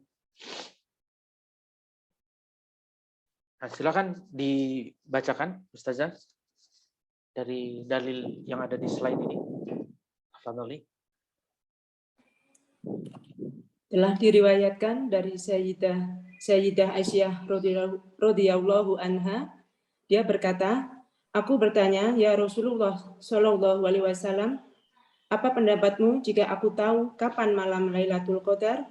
Speaker 1: Nah, silakan dibacakan, Ustazah, dari dalil yang ada di slide ini. Fadhali.
Speaker 4: Telah diriwayatkan dari Sayyidah Aisyah radhiyallahu anha, dia berkata, aku bertanya, ya Rasulullah Shallallahu alaihi wasallam, apa pendapatmu jika aku tahu kapan malam Lailatul Qadar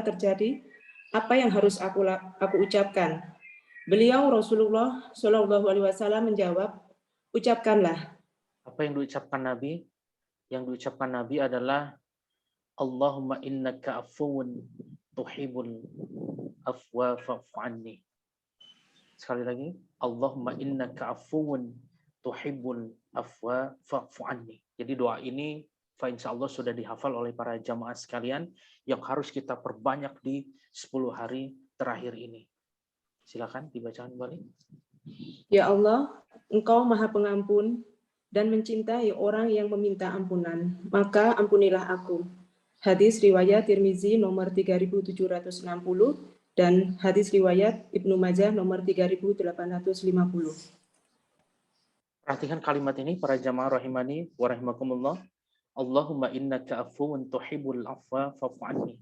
Speaker 4: terjadi? Apa yang harus aku ucapkan? Beliau Rasulullah Shallallahu alaihi wasallam menjawab, ucapkanlah.
Speaker 1: Apa yang diucapkan Nabi? Yang diucapkan Nabi adalah Allahumma innaka afuwun tuhibbul afwa fa'fu anni. Sekali lagi, Allahumma innaka afuwun tuhibbul afwa fa'fu anni. Jadi doa ini insyaallah sudah dihafal oleh para jamaah sekalian yang harus kita perbanyak di 10 hari terakhir ini. Silakan dibacakan kembali.
Speaker 4: Ya Allah, Engkau Maha Pengampun dan mencintai orang yang meminta ampunan, maka ampunilah aku. Hadis riwayat Tirmizi nomor 3760 dan hadis riwayat Ibnu Majah nomor 3850.
Speaker 1: Perhatikan kalimat ini para jamaah rahimani wa rahimakumullah. Allahumma innaka afuwun tuhibbul afwa fa'fu anni.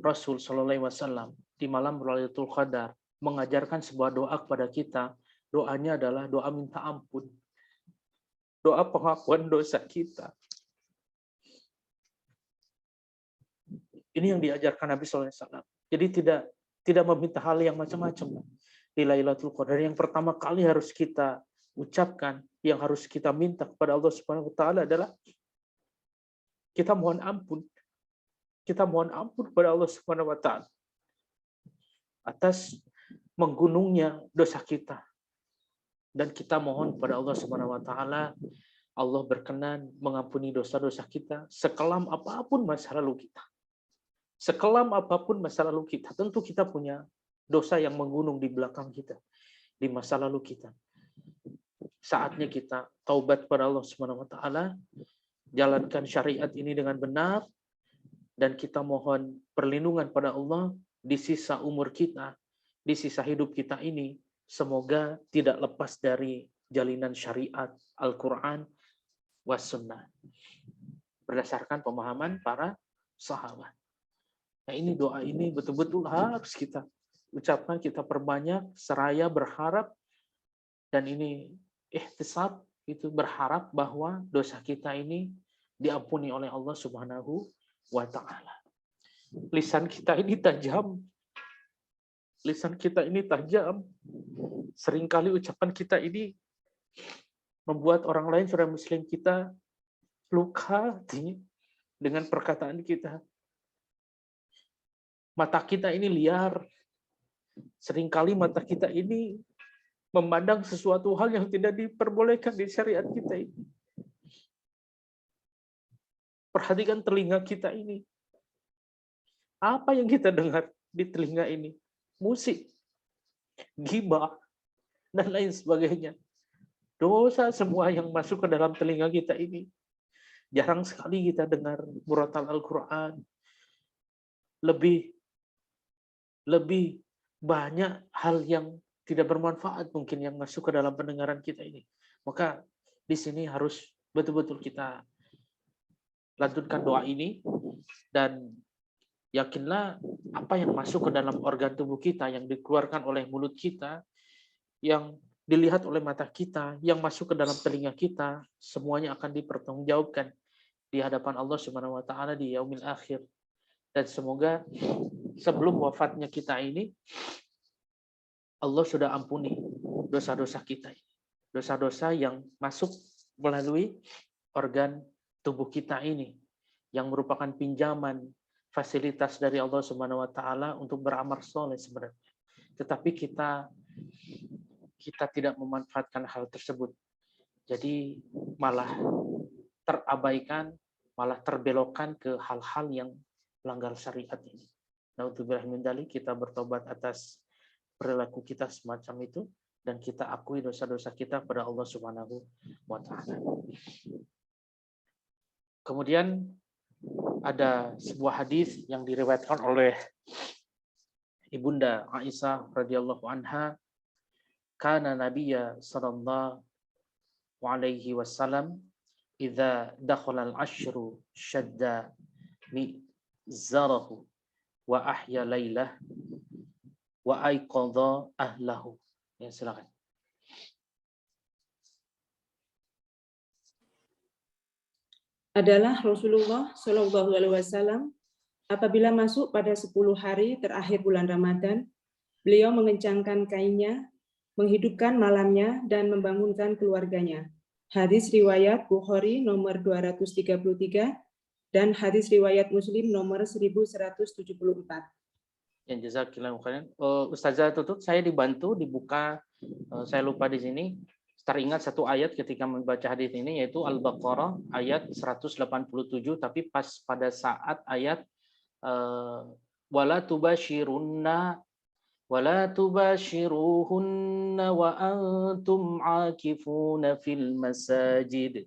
Speaker 1: Rasul sallallahu alaihi wasallam, di malam Lailatul Qadar mengajarkan sebuah doa kepada kita. Doanya adalah doa minta ampun. Doa pengakuan dosa kita. Ini yang diajarkan Nabi SAW. Jadi tidak meminta hal yang macam-macam di Lailatul Qadar. Yang pertama kali harus kita ucapkan, yang harus kita minta kepada Allah Subhanahu wa taala adalah kita mohon ampun. Kita mohon ampun kepada Allah Subhanahu wa taala atas menggunungnya dosa kita. Dan kita mohon kepada Allah Subhanahu wa taala, Allah berkenan mengampuni dosa-dosa kita sekelam apapun masa lalu kita. Sekelam apapun masa lalu kita, tentu kita punya dosa yang menggunung di belakang kita, di masa lalu kita. Saatnya kita taubat kepada Allah Subhanahu wa taala, jalankan syariat ini dengan benar, dan kita mohon perlindungan pada Allah di sisa umur kita, di sisa hidup kita ini, semoga tidak lepas dari jalinan syariat Al-Quran was sunnah berdasarkan pemahaman para sahabat. Nah, ini doa ini betul-betul harus kita ucapkan, kita perbanyak seraya berharap, dan ini ihtisab, itu berharap bahwa dosa kita ini diampuni oleh Allah Subhanahu wa taala. Lisan kita ini tajam. Lisan kita ini tajam. Seringkali ucapan kita ini membuat orang lain, saudara muslim kita, luka hatinya dengan perkataan kita. Mata kita ini liar. Seringkali mata kita ini memandang sesuatu hal yang tidak diperbolehkan di syariat kita ini. Perhatikan telinga kita ini. Apa yang kita dengar di telinga ini? Musik, ghibah, dan lain sebagainya. Dosa semua yang masuk ke dalam telinga kita ini. Jarang sekali kita dengar muratal Al-Quran. Lebih banyak hal yang tidak bermanfaat mungkin yang masuk ke dalam pendengaran kita ini. Maka di sini harus betul-betul kita lanjutkan doa ini, dan yakinlah apa yang masuk ke dalam organ tubuh kita, yang dikeluarkan oleh mulut kita, yang dilihat oleh mata kita, yang masuk ke dalam telinga kita, semuanya akan dipertanggungjawabkan di hadapan Allah Subhanahu wa taala di yaumil akhir. Dan semoga sebelum wafatnya kita ini, Allah sudah ampuni dosa-dosa kita. Dosa-dosa yang masuk melalui organ tubuh kita ini, yang merupakan pinjaman, fasilitas dari Allah Subhanahu wa taala untuk beramal soleh sebenarnya. Tetapi kita tidak memanfaatkan hal tersebut. Jadi malah terabaikan, malah terbelokkan ke hal-hal yang melanggar syariat ini. Naudzubillah min dzalik, kita bertobat atas perilaku kita semacam itu, dan kita akui dosa-dosa kita pada Allah Subhanahu wa taala. Kemudian ada sebuah hadis yang diriwayatkan oleh Ibunda Aisyah radhiyallahu anha, kana Nabiyya sallallahu alaihi wasallam idza dakhala al-ashru shadda mizarahu wa ahya lailah wa aiqadha ahlahu. Ya, silakan.
Speaker 4: Adalah Rasulullah Shallallahu Alaihi Wasallam apabila masuk pada 10 hari terakhir bulan Ramadan, beliau mengencangkan kainnya, menghidupkan malamnya, dan membangunkan keluarganya. Hadis riwayat Bukhari nomor 233 dan hadis riwayat Muslim nomor 1174.
Speaker 1: Yang jazakillahu khairan. Ustazah Tutut, saya dibantu dibuka, saya lupa di sini. Teringat satu ayat ketika membaca hadis ini, yaitu Al-Baqarah ayat 187, tapi pas pada saat ayat wala tubashiruhunna wa antum akifuna fil masajid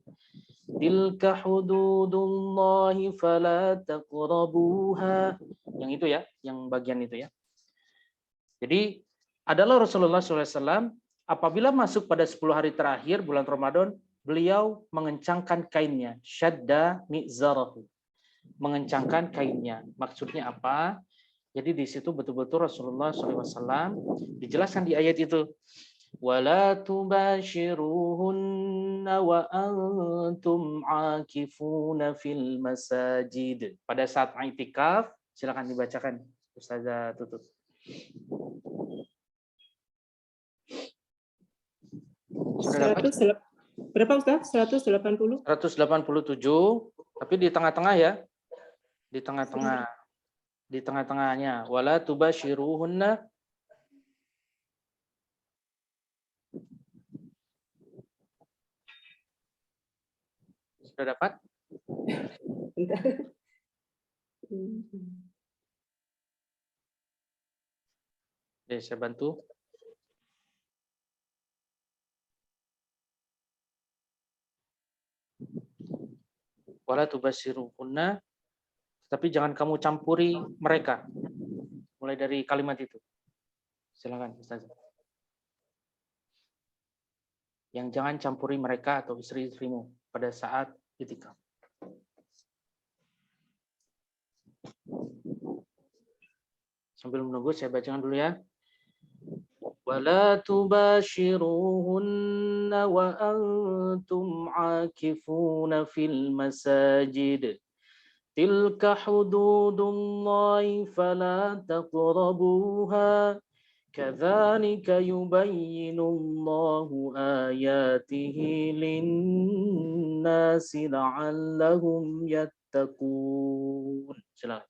Speaker 1: tilka hududullahi fala taqrabuha. Yang itu ya, yang bagian itu ya. Jadi adalah Rasulullah SAW apabila masuk pada 10 hari terakhir bulan Ramadan, beliau mengencangkan kainnya, syadda mizarahu, mengencangkan kainnya. Maksudnya apa? Jadi di situ betul-betul Rasulullah SAW dijelaskan di ayat itu. Wala tubashiruhunna wa antum akifuna fil masajid. Pada saat i'tikaf, silakan dibacakan Ustazah Tutut. Sudah dapat?
Speaker 4: Berapa Ustaz? 180?
Speaker 1: 187, tapi di tengah-tengah ya. Di tengah-tengah. Di tengah-tengahnya. Wala tubashiruhunna. Sudah dapat?
Speaker 4: Bentar.
Speaker 1: Oke, saya bantu. Wala tubashiruhunna, tapi jangan kamu campuri mereka. Mulai dari kalimat itu. Silakan Ustazah. Yang jangan campuri mereka atau istri-istrimu pada saat i'tikaf. Sambil menunggu saya bacakan dulu ya. Wala tubashiruhunna wa antum akifuna fil masajid. Tilka hududullahi fala taqrabuha. Kadzalika yubayyinullahu ayatihi lin-nasi la'allahum yattaqun. Silakan.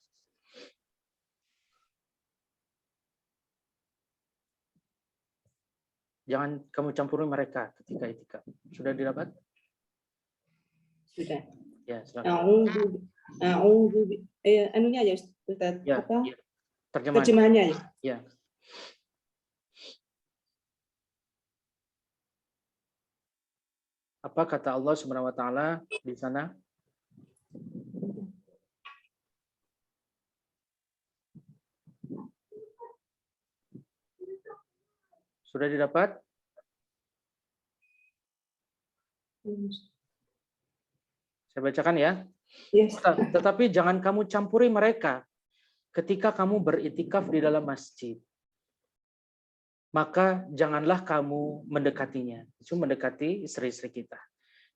Speaker 1: Jangan kamu campuri mereka ketika i'tikaf. Sudah didapat?
Speaker 4: Sudah.
Speaker 1: Ya, silakan.
Speaker 4: Anunya ya Ustaz.
Speaker 1: Ya,
Speaker 4: Apa?
Speaker 1: ya. Terjemahan.
Speaker 4: Terjemahannya ya.
Speaker 1: Ya. Apa kata Allah Subhanahu wa taala di sana? Sudah didapat? Saya bacakan ya.
Speaker 4: Yes.
Speaker 1: Tetapi jangan kamu campuri mereka ketika kamu beriktikaf di dalam masjid. Maka janganlah kamu mendekatinya. Itu mendekati istri-istri kita.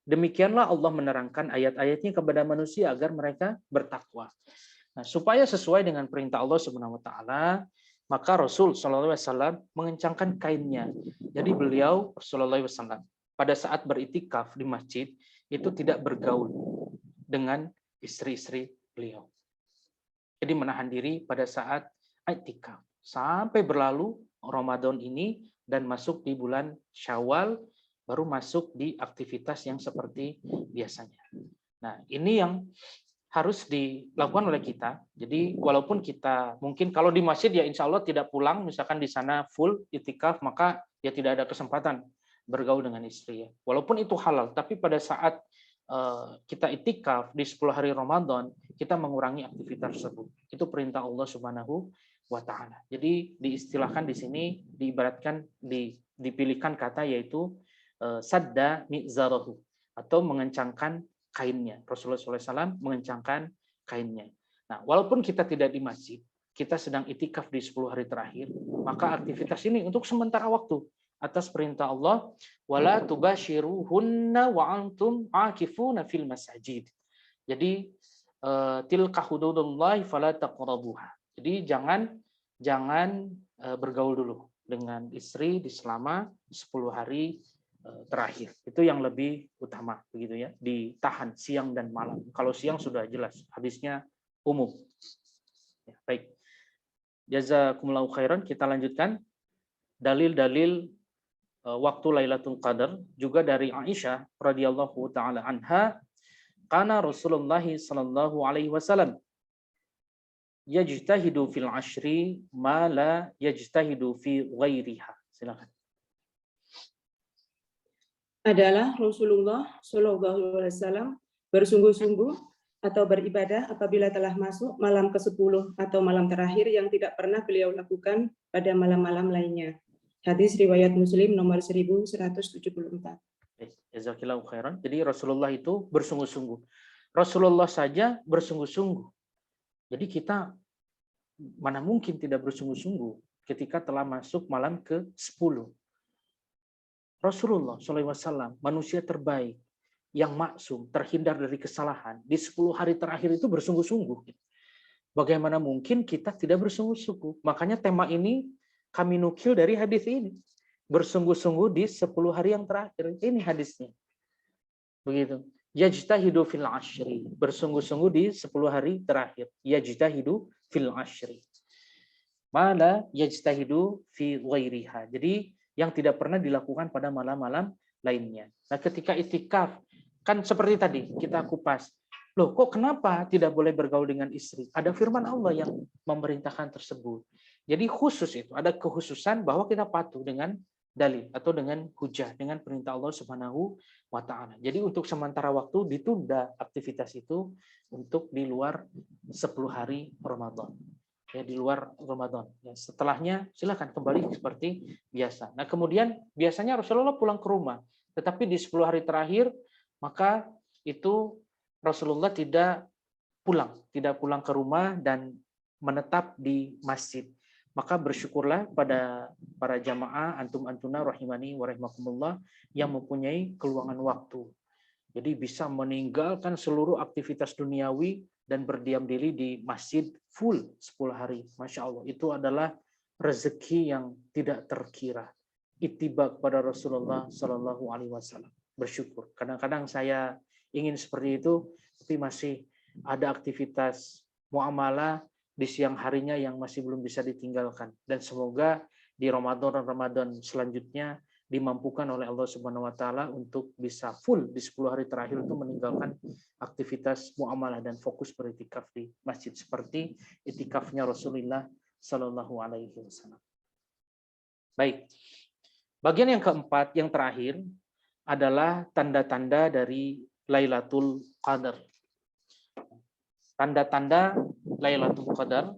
Speaker 1: Demikianlah Allah menerangkan ayat-ayatnya kepada manusia agar mereka bertakwa. Nah, supaya sesuai dengan perintah Allah Subhanahu wa taala, maka Rasul sallallahu alaihi wasallam mengencangkan kainnya. Jadi beliau sallallahu alaihi wasallam pada saat beriktikaf di masjid itu tidak bergaul dengan istri-istri beliau. Jadi menahan diri pada saat iktikaf sampai berlalu Ramadan ini dan masuk di bulan Syawal, baru masuk di aktivitas yang seperti biasanya. Nah, ini yang harus dilakukan oleh kita. Jadi walaupun kita mungkin kalau di masjid ya insya Allah tidak pulang, misalkan di sana full iktikaf, maka ya tidak ada kesempatan bergaul dengan istri ya. Walaupun itu halal, tapi pada saat kita iktikaf di 10 hari Ramadan, kita mengurangi aktivitas tersebut. Itu perintah Allah Subhanahu wa taala. Jadi diistilahkan di sini diibaratkan dipilihkan kata yaitu sadda mi'zarahu atau mengencangkan kainnya. Rasulullah SAW mengencangkan kainnya. Nah, walaupun kita tidak di masjid, kita sedang itikaf di 10 hari terakhir, maka aktivitas ini untuk sementara waktu atas perintah Allah, wala tubashiruhunna wa antum akifuna fil masajid. Jadi tilka hududullahi fala taqrabuha. Jadi jangan bergaul dulu dengan istri di selama 10 hari terakhir. Itu yang lebih utama begitu ya, ditahan siang dan malam. Kalau siang sudah jelas hadisnya umum. Ya, baik. Jazakumullahu khairan. Kita lanjutkan dalil-dalil waktu Lailatul Qadar juga dari Aisyah radhiyallahu taala anha, kana Rasulullah sallallahu alaihi wasallam yajtahidu fil ashri ma la yajtahidu fi ghairiha. Silakan.
Speaker 4: Adalah Rasulullah Shallallahu Alaihi Wasallam bersungguh-sungguh atau beribadah apabila telah masuk malam ke-10 atau malam terakhir yang tidak pernah beliau lakukan pada malam-malam lainnya. Hadis riwayat Muslim nomor 1174.
Speaker 1: Jazakillahu khairan. Jadi Rasulullah itu bersungguh-sungguh. Rasulullah saja bersungguh-sungguh. Jadi kita mana mungkin tidak bersungguh-sungguh ketika telah masuk malam ke-10. Rasulullah SAW, manusia terbaik, yang maksum, terhindar dari kesalahan, di 10 hari terakhir itu bersungguh-sungguh. Bagaimana mungkin kita tidak bersungguh-sungguh? Makanya tema ini kami nukil dari hadis ini. Bersungguh-sungguh di 10 hari yang terakhir. Ini hadisnya. Begitu. Yajtahidu fil ashri. Bersungguh-sungguh di 10 hari terakhir. Yajtahidu fil ashri. Mala yajtahidu fi ghairiha. Jadi yang tidak pernah dilakukan pada malam-malam lainnya. Nah, ketika itikaf, kan seperti tadi kita kupas. Loh, kok kenapa tidak boleh bergaul dengan istri? Ada firman Allah yang memerintahkan tersebut. Jadi khusus itu, ada kekhususan bahwa kita patuh dengan dalil atau dengan hujah, dengan perintah Allah Subhanahu wa taala. Jadi untuk sementara waktu ditunda aktivitas itu untuk di luar 10 hari Ramadan. Ya, di luar Ramadan. Ya, setelahnya silakan kembali seperti biasa. Nah, kemudian biasanya Rasulullah pulang ke rumah, tetapi di 10 hari terakhir maka itu Rasulullah tidak pulang ke rumah dan menetap di masjid. Maka bersyukurlah pada para jamaah antum-antuna rahimani wa rahimakumullah yang mempunyai keluangan waktu. Jadi bisa meninggalkan seluruh aktivitas duniawi dan berdiam diri di masjid full 10 hari. Masya Allah, itu adalah rezeki yang tidak terkira. Ittiba kepada Rasulullah Sallallahu Alaihi Wasallam. Bersyukur. Kadang-kadang saya ingin seperti itu, tapi masih ada aktivitas muamalah di siang harinya yang masih belum bisa ditinggalkan. Dan semoga di Ramadan selanjutnya dimampukan oleh Allah Subhanahu wa taala untuk bisa full di 10 hari terakhir itu meninggalkan aktivitas muamalah dan fokus beritikaf di masjid seperti itikafnya Rasulullah Sallallahu Alaihi Wasallam. Baik. Bagian yang keempat, yang terakhir adalah tanda-tanda dari Lailatul Qadar. Tanda-tanda Lailatul Qadar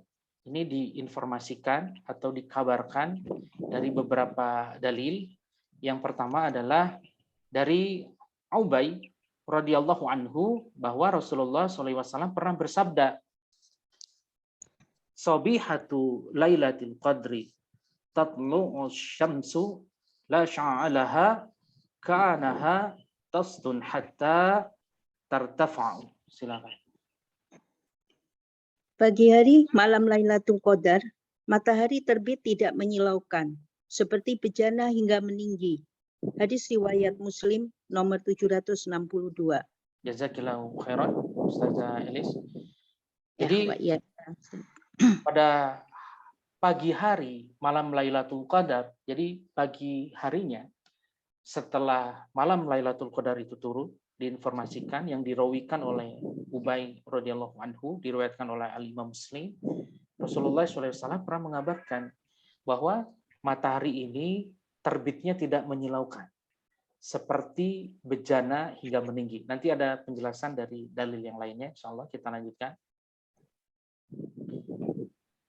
Speaker 1: ini diinformasikan atau dikabarkan dari beberapa dalil. Yang pertama adalah dari Ubay radhiyallahu anhu bahwa Rasulullah SAW pernah bersabda, "Sabihatu Lailatul Qadri tatlu'u syamsu la sya'alaha ka'anaha tasdun hatta tartafa'u." Silakan.
Speaker 5: Pagi hari malam Lailatul Qadar, matahari terbit tidak menyilaukan, seperti bejana hingga meninggi. Hadis riwayat Muslim nomor 762.
Speaker 1: Jazakillahu khairan, Ustazah Elis. Jadi
Speaker 5: Ya.
Speaker 1: pada pagi hari malam Lailatul Qadar, jadi pagi harinya setelah malam Lailatul Qadar itu turun, diinformasikan yang dirawikan oleh Ubay radhiyallahu anhu, diriwayatkan oleh Al-Imam Muslim, Rasulullah SAW pernah mengabarkan bahwa matahari ini terbitnya tidak menyilaukan, seperti bejana hingga meninggi. Nanti ada penjelasan dari dalil yang lainnya, insyaallah kita lanjutkan.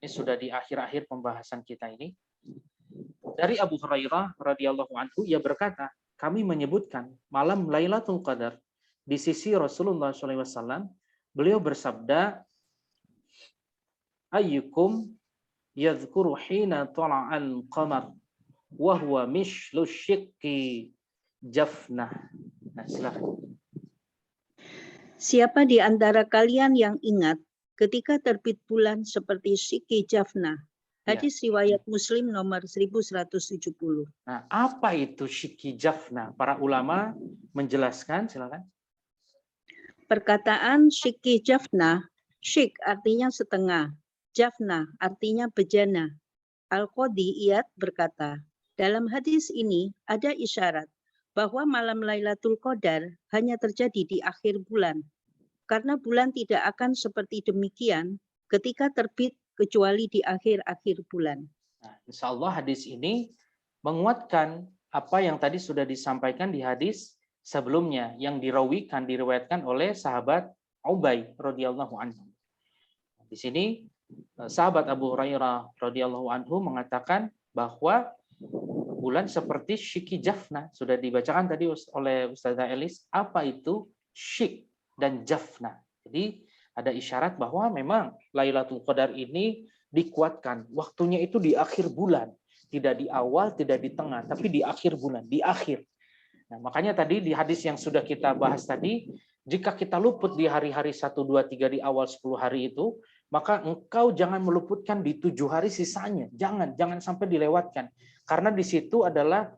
Speaker 1: Ini sudah di akhir-akhir pembahasan kita ini. Dari Abu Hurairah radhiyallahu anhu, ia berkata, kami menyebutkan malam Lailatul Qadar di sisi Rasulullah SAW. Beliau bersabda, ayyukum yadhkuru hina tala'al qamar wa huwa mishlu syiqqi jafnah. Nah, silakan.
Speaker 5: Siapa di antara kalian yang ingat ketika terbit bulan seperti Syiqqi Jafnah? Hadis riwayat Muslim nomor 1170.
Speaker 1: Nah, apa itu Syiqqi Jafnah? Para ulama menjelaskan, silakan.
Speaker 5: Perkataan Syiqqi Jafnah, syik artinya setengah, Jafnah artinya bejana. Al-Qadi Iyad berkata, dalam hadis ini ada isyarat bahwa malam Lailatul Qadar hanya terjadi di akhir bulan, karena bulan tidak akan seperti demikian ketika terbit kecuali di akhir-akhir bulan.
Speaker 1: Nah, insya Allah hadis ini menguatkan apa yang tadi sudah disampaikan di hadis sebelumnya yang diriwayatkan oleh sahabat Ubay radhiyallahu anhu. Di sini sahabat Abu Hurairah radhiyallahu anhu mengatakan bahwa bulan seperti Syiqqi Jafnah, sudah dibacakan tadi oleh Ustazah Elis, apa itu Syik dan Jafnah. Jadi ada isyarat bahwa memang Lailatul Qadar ini dikuatkan. Waktunya itu di akhir bulan, tidak di awal, tidak di tengah, tapi di akhir bulan, di akhir. Nah, makanya tadi di hadis yang sudah kita bahas tadi, jika kita luput di hari-hari 1, 2, 3 di awal 10 hari itu, maka engkau jangan meluputkan di 7 hari sisanya. Jangan sampai dilewatkan. Karena di situ adalah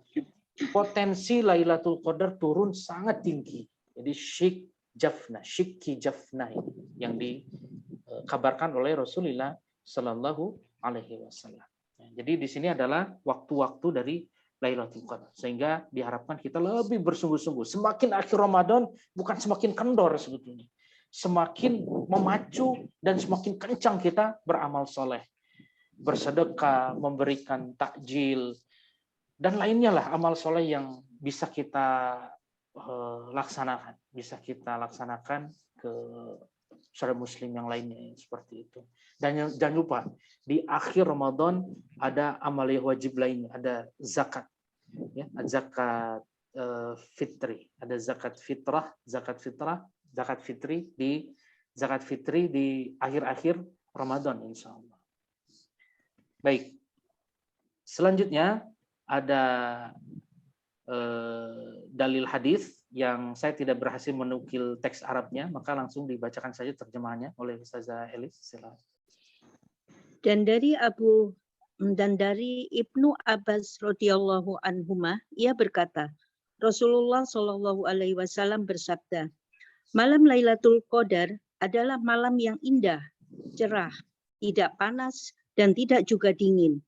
Speaker 1: potensi Lailatul Qadar turun sangat tinggi. Jadi Syikki Jafna ini yang dikabarkan oleh Rasulullah Shallallahu Alaihi Wasallam. Jadi di sini adalah waktu-waktu dari Lailatul Qadar, sehingga diharapkan kita lebih bersungguh-sungguh. Semakin akhir Ramadan bukan semakin kendor sebetulnya, semakin memacu dan semakin kencang kita beramal soleh, bersedekah, memberikan takjil, dan lainnya lah amal soleh yang bisa kita laksanakan, ke saudara muslim yang lainnya seperti itu. Dan jangan lupa di akhir Ramadan ada amal yang wajib lainnya, ada zakat, ya, zakat fitri, ada zakat fitri di akhir-akhir Ramadan insya Allah. Baik, selanjutnya ada dalil hadis yang saya tidak berhasil menukil teks Arabnya, maka langsung dibacakan saja terjemahannya oleh Ustazah Elis. Silakan.
Speaker 5: Dan dari Ibnu Abbas radhiyallahu anhuma, ia berkata, Rasulullah Shallallahu alaihi wasallam bersabda, malam Lailatul Qadar adalah malam yang indah, cerah, tidak panas dan tidak juga dingin.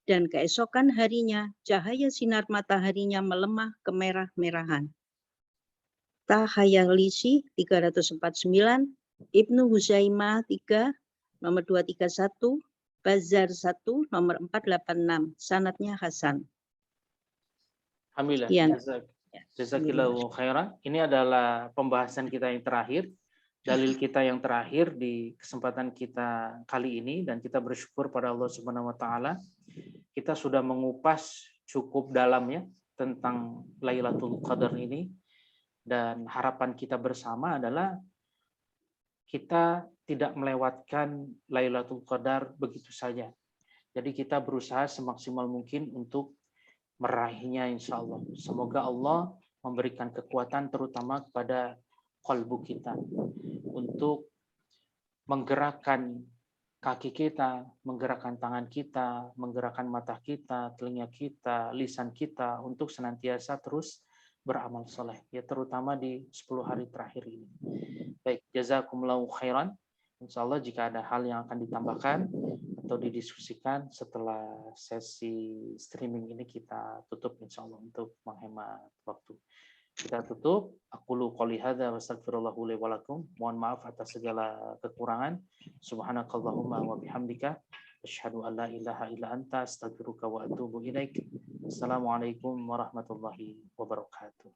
Speaker 5: Dan keesokan harinya cahaya sinar mataharinya melemah kemerah-merahan. Tahayalisi 349, Ibnu Huzaimah 3, nomor 231, Bazar 1, nomor 486, sanadnya Hasan.
Speaker 1: Alhamdulillah. Jazakillahu khairan. Ini adalah pembahasan kita yang terakhir, dalil kita yang terakhir di kesempatan kita kali ini, dan kita bersyukur pada Allah Subhanahu wa taala. Kita sudah mengupas cukup dalam ya tentang Lailatul Qadar ini, dan harapan kita bersama adalah kita tidak melewatkan Lailatul Qadar begitu saja. Jadi kita berusaha semaksimal mungkin untuk meraihnya insya Allah. Semoga Allah memberikan kekuatan terutama kepada qalbu kita untuk menggerakkan kaki kita, menggerakkan tangan kita, menggerakkan mata kita, telinga kita, lisan kita untuk senantiasa terus beramal soleh, ya terutama di 10 hari terakhir ini. Baik, jazakumullahu khairan. Insya Allah jika ada hal yang akan ditambahkan atau didiskusikan setelah sesi streaming ini kita tutup insya Allah untuk menghemat waktu. Kita tutup. Aqulu qouli hadza wa astaghfirullahu li wa lakum. Mohon maaf atas segala kekurangan. Subhanakallahumma wa bihamdika asyhadu an la ilaha illa anta astaghfiruka wa atubu ilaik. Assalamualaikum warahmatullahi wabarakatuh.